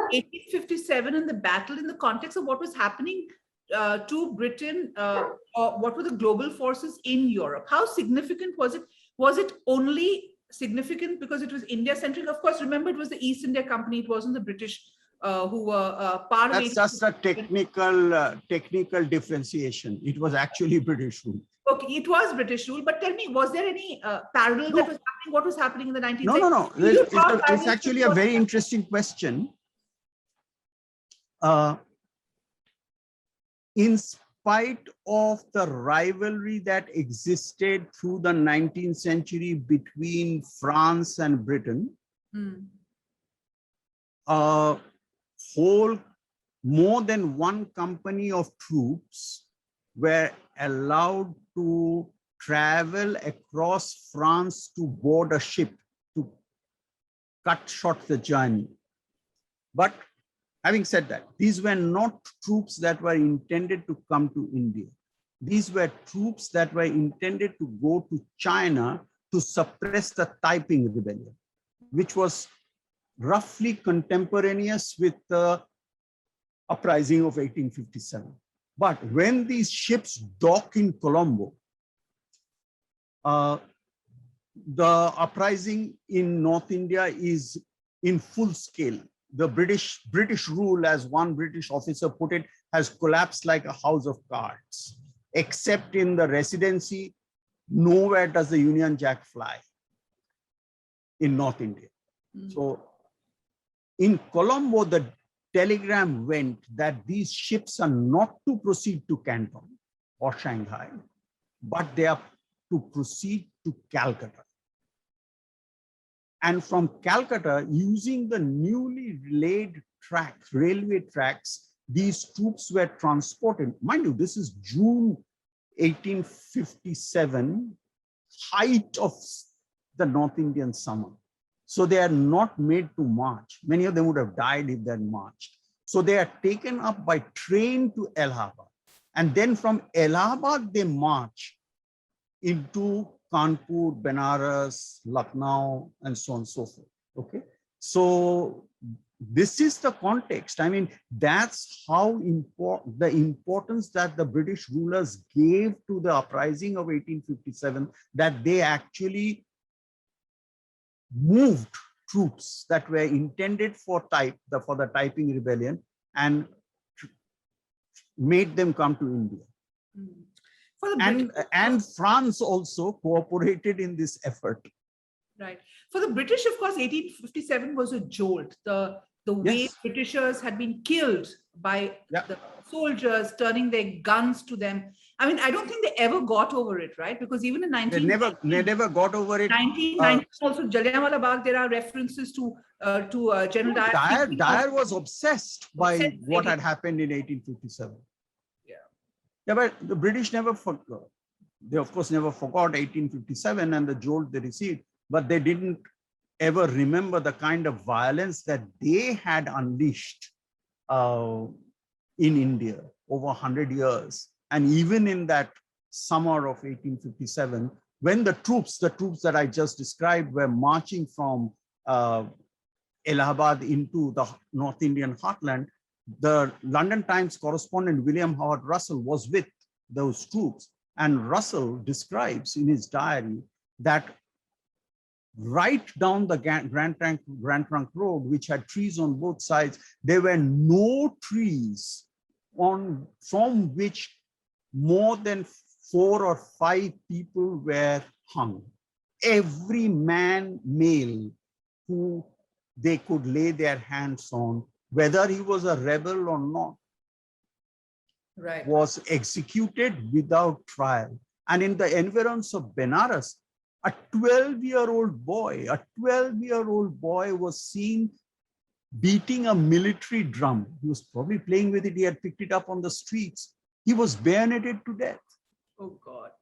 1857 and the battle in the context of what was happening to Britain, or what were the global forces in Europe? How significant was it? Was it only significant because it was India-centric? Of course, remember, it was the East India Company. It wasn't the British who were part of it. That's just a technical differentiation. It was actually British rule. Okay, it was British rule, but tell me, was there any parallel that was happening? What was happening in the 19th century? No. It's actually a very interesting question. In spite of the rivalry that existed through the 19th century between France and Britain, more than one company of troops were allowed to travel across France to board a ship to cut short the journey. But having said that, these were not troops that were intended to come to India. These were troops that were intended to go to China to suppress the Taiping Rebellion, which was roughly contemporaneous with the uprising of 1857. But when these ships dock in Colombo, the uprising in North India is in full scale. The British rule, as one British officer put it, has collapsed like a house of cards. Except in the Residency, nowhere does the Union Jack fly in North India. So in Colombo, the telegram went that these ships are not to proceed to Canton or Shanghai, but they are to proceed to Calcutta. And from Calcutta, using the newly laid tracks, railway tracks, these troops were transported. Mind you, this is June 1857, height of the North Indian summer. So they are not made to march. Many of them would have died if they had marched. So they are taken up by train to Allahabad. And then from Allahabad, they march into Kanpur, Benares, Lucknow, and so on and so forth. Okay. So this is the context. I mean, that's how important the importance that the British rulers gave to the uprising of 1857, that they actually moved troops that were intended for the Taiping rebellion and made them come to India. For the And France also cooperated in this effort. Right. For the British, of course, 1857 was a jolt. The way Yes. Britishers had been killed by Yeah. the soldiers turning their guns to them. I mean, I don't think they ever got over it, right? Because even in They never got over it. 1990, also Jallianwala Bagh, there are references to General Dyer. Dyer was obsessed by Obsessed, what really. had happened in 1857. Yeah. Yeah, but the British never forgot. They, of course, never forgot 1857 and the jolt they received, but they didn't ever remember the kind of violence that they had unleashed in India over 100 years. And even in that summer of 1857, when the troops that I just described were marching from Allahabad into the North Indian heartland, the London Times correspondent William Howard Russell was with those troops. And Russell describes in his diary that right down the Grand Trunk Road, which had trees on both sides, there were no trees from which more than 4 or 5 people were hung. Every man, male, who they could lay their hands on, whether he was a rebel or not, Right. was executed without trial. And in the environs of Benares, a 12-year-old boy was seen beating a military drum. He was probably playing with it. He had picked it up on the streets. He was bayoneted to death. Oh, God.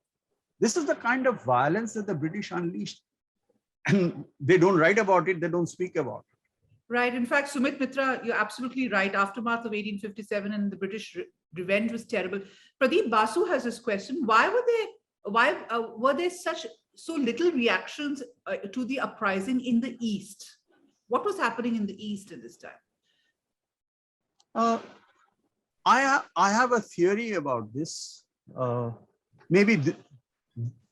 This is the kind of violence that the British unleashed. And they don't write about it. They don't speak about it. Right. In fact, Sumit Mitra, you're absolutely right. Aftermath of 1857 and the British revenge was terrible. Pradeep Basu has this question: why were there so little reactions to the uprising in the East? What was happening in the East at this time? I have a theory about this. Maybe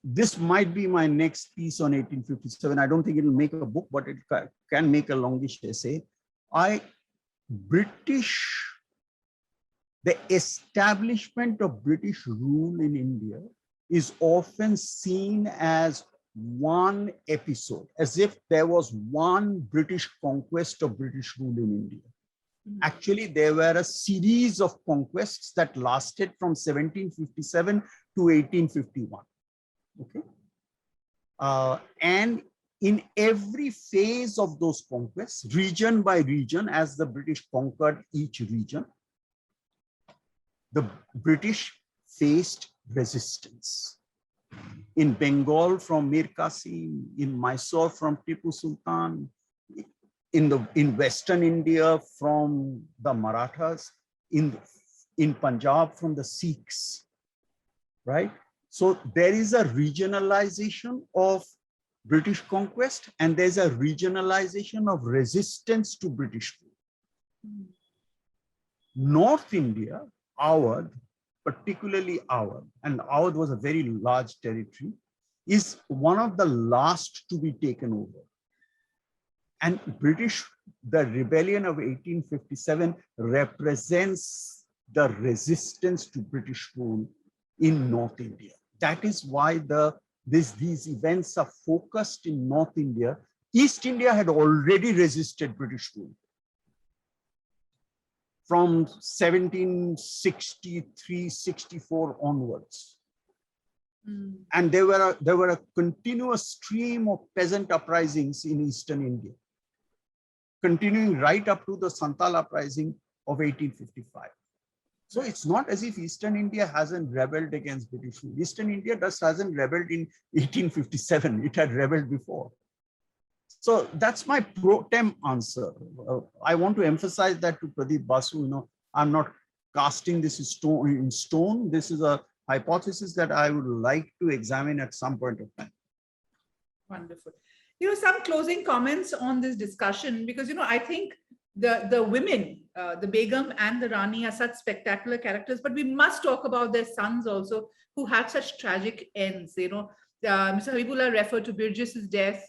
this might be my next piece on 1857. I don't think it will make a book, but it can make a longish essay. The establishment of British rule in India is often seen as one episode, as if there was one British conquest of British rule in India. Actually, there were a series of conquests that lasted from 1757 to 1851. Okay. And in every phase of those conquests, region by region, as the British conquered each region, the British faced resistance. In Bengal from Mir Qasim, in Mysore from Tipu Sultan, in Western India from the Marathas, in Punjab from the Sikhs, right? So there is a regionalization of British conquest and there's a regionalization of resistance to British rule. North India, Awadh, particularly Awadh, and Awadh was a very large territory, is one of the last to be taken over. And the rebellion of 1857 represents the resistance to British rule in North India. That is why these events are focused in North India. East India had already resisted British rule from 1763-64 onwards. And there were a continuous stream of peasant uprisings in Eastern India, continuing right up to the Santal uprising of 1855. So it's not as if Eastern India hasn't rebelled against British rule. Eastern India just hasn't rebelled in 1857. It had rebelled before. So that's my pro tem answer. I want to emphasize that to Pradeep Basu, I'm not casting this in stone. This is a hypothesis that I would like to examine at some point of time. Wonderful. Some closing comments on this discussion, because, I think the women, the Begum and the Rani are such spectacular characters, but we must talk about their sons also, who had such tragic ends. Mr. Habibullah referred to Birjes's death.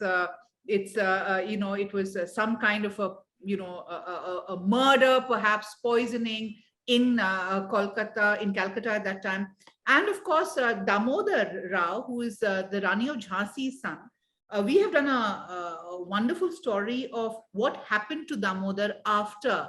It was some kind of a murder, perhaps poisoning in Calcutta at that time. And of course, Damodar Rao, who is the Rani of Jhansi's son. We have done a wonderful story of what happened to Damodar after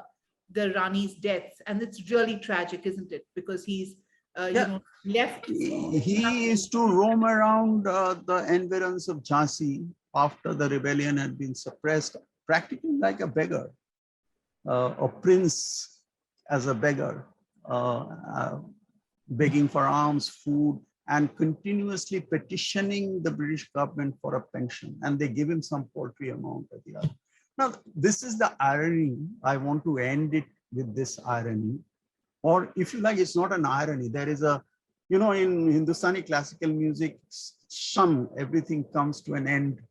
the Rani's death. And it's really tragic, isn't it? Because he's, left. He used to roam around the environs of Jhansi after the rebellion had been suppressed, practically like a beggar, a prince as a beggar, begging for alms, food, and continuously petitioning the British government for a pension. And they give him some paltry amount at the other. Now, this is the irony. I want to end it with this irony. Or if you like, it's not an irony. There is a, in Hindustani classical music, everything comes to an end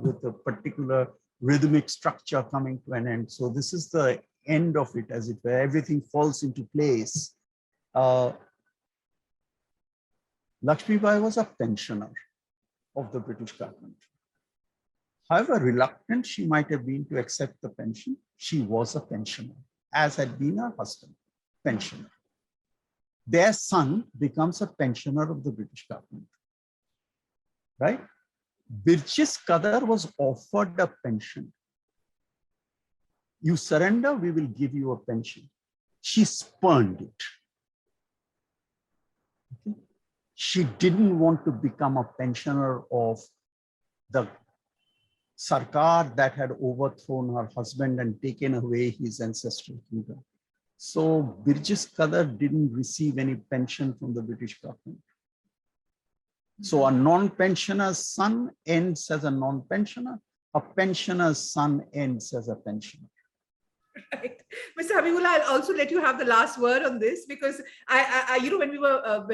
with a particular rhythmic structure coming to an end. So this is the end of it, as it were. Everything falls into place. Lakshmibai was a pensioner of the British government. However reluctant she might have been to accept the pension, she was a pensioner, as had been her husband, pensioner. Their son becomes a pensioner of the British government, right? Birjes Qadar was offered a pension. You surrender, we will give you a pension. She spurned it. Okay? She didn't want to become a pensioner of the Sarkar that had overthrown her husband and taken away his ancestral kingdom. So Birjes Qadar didn't receive any pension from the British government. So a non-pensioner's son ends as a non-pensioner. A pensioner's son ends as a pensioner. Right. Mr. Habibullah, I'll also let you have the last word on this, because when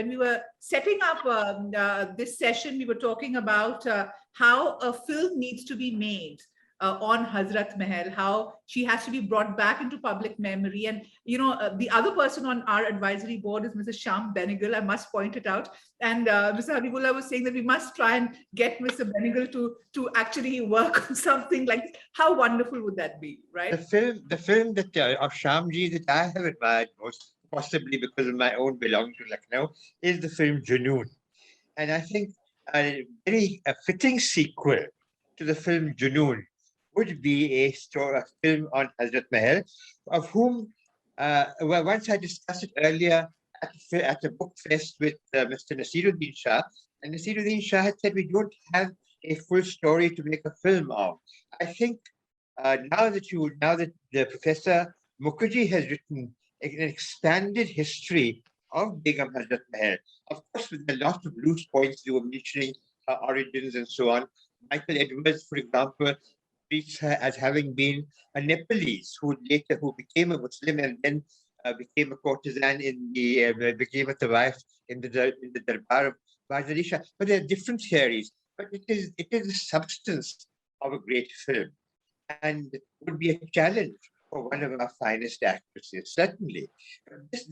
we were setting up this session, we were talking about how a film needs to be made on Hazrat Mahal, how she has to be brought back into public memory. And, the other person on our advisory board is Mrs. Shyam Benegal, I must point it out. And Mr. Habibullah was saying that we must try and get Mr. Benegal to actually work on something like this. How wonderful would that be, right? The film that of Shyamji that I have admired most, possibly because of my own belonging to Lucknow, is the film Junoon. And I think a fitting sequel to the film Junoon would be a film on Hazrat Mahal, of whom, once I discussed it earlier at a book fest with Mr. Nasiruddin Shah, and Nasiruddin Shah had said we don't have a full story to make a film of. I think now that the Professor Mukherjee has written an expanded history of Begum Hazrat Mahal, of course with a lot of loose points you were mentioning, her origins and so on. Michael Edwards, for example, treats her as having been a Nepalese who became a Muslim and then became a courtesan became a wife in the Darbar of Bajali Shah. But there are different theories. But it is the substance of a great film, and it would be a challenge for one of our finest actresses, certainly.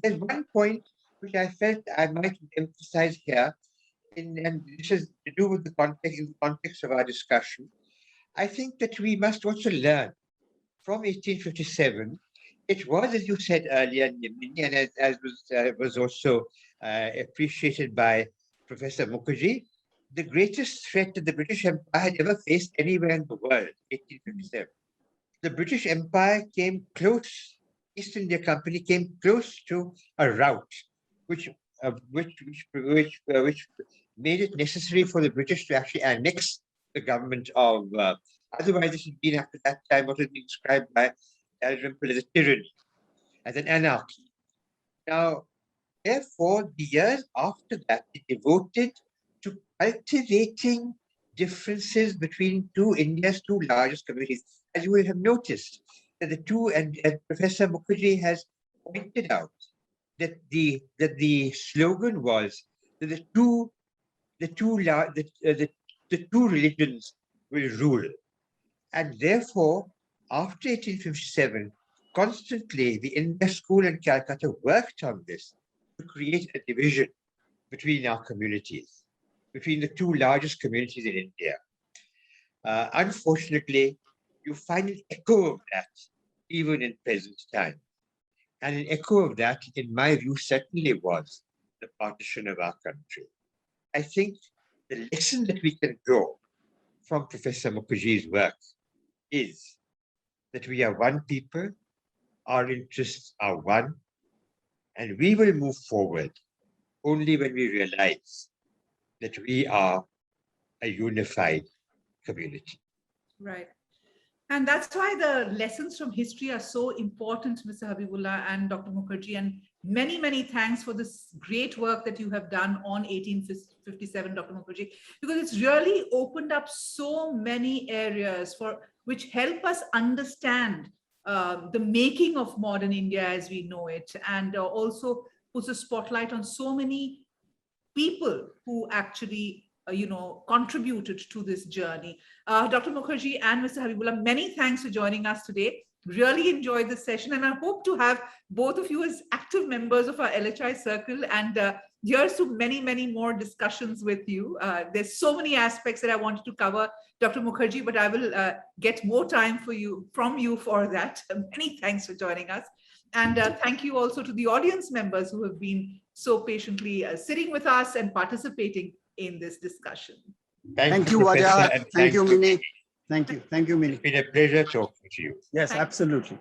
There's one point which I felt I might emphasize here, and this is to do with in the context of our discussion. I think that we must also learn from 1857. It was, as you said earlier, and as was also appreciated by Professor Mukherjee, the greatest threat that the British Empire had ever faced anywhere in the world, 1857. The British Empire came close, East India Company came close to a rout, which made it necessary for the British to actually annex the government of, otherwise it had been after that time what had been described by Dalrymple as a tyranny, as an anarchy. Now, therefore, the years after that, they devoted to cultivating differences between India's two largest communities. As you will have noticed, that the two, and Professor Mukherjee has pointed out that the slogan was that the two religions will rule, and therefore, after 1857, constantly the India School in Calcutta worked on this to create a division between our communities, between the two largest communities in India. Unfortunately, you find an echo of that even in present time. And an echo of that, in my view, certainly was the partition of our country. I think the lesson that we can draw from Professor Mukherjee's work is that we are one people, our interests are one, and we will move forward only when we realize that we are a unified community. Right. And that's why the lessons from history are so important, Mr. Habibullah and Dr. Mukherjee. And many, many thanks for this great work that you have done on 1857, Dr. Mukherjee, because it's really opened up so many areas which help us understand the making of modern India as we know it, and also puts a spotlight on so many people who actually contributed to this journey. Dr. Mukherjee and Mr. Habibullah, many thanks for joining us today. Really enjoyed this session, and I hope to have both of you as active members of our LHI circle, and here's to many, many more discussions with you. There's so many aspects that I wanted to cover, Dr. Mukherjee, but I will get more time from you for that. Many thanks for joining us. And thank you also to the audience members who have been so patiently sitting with us and participating in this discussion. Thank you, Professor, Waja. and Thank you, Mini. Thank you. Thank you, Mini. It's been a pleasure talking to you. Yes, Thank you. absolutely.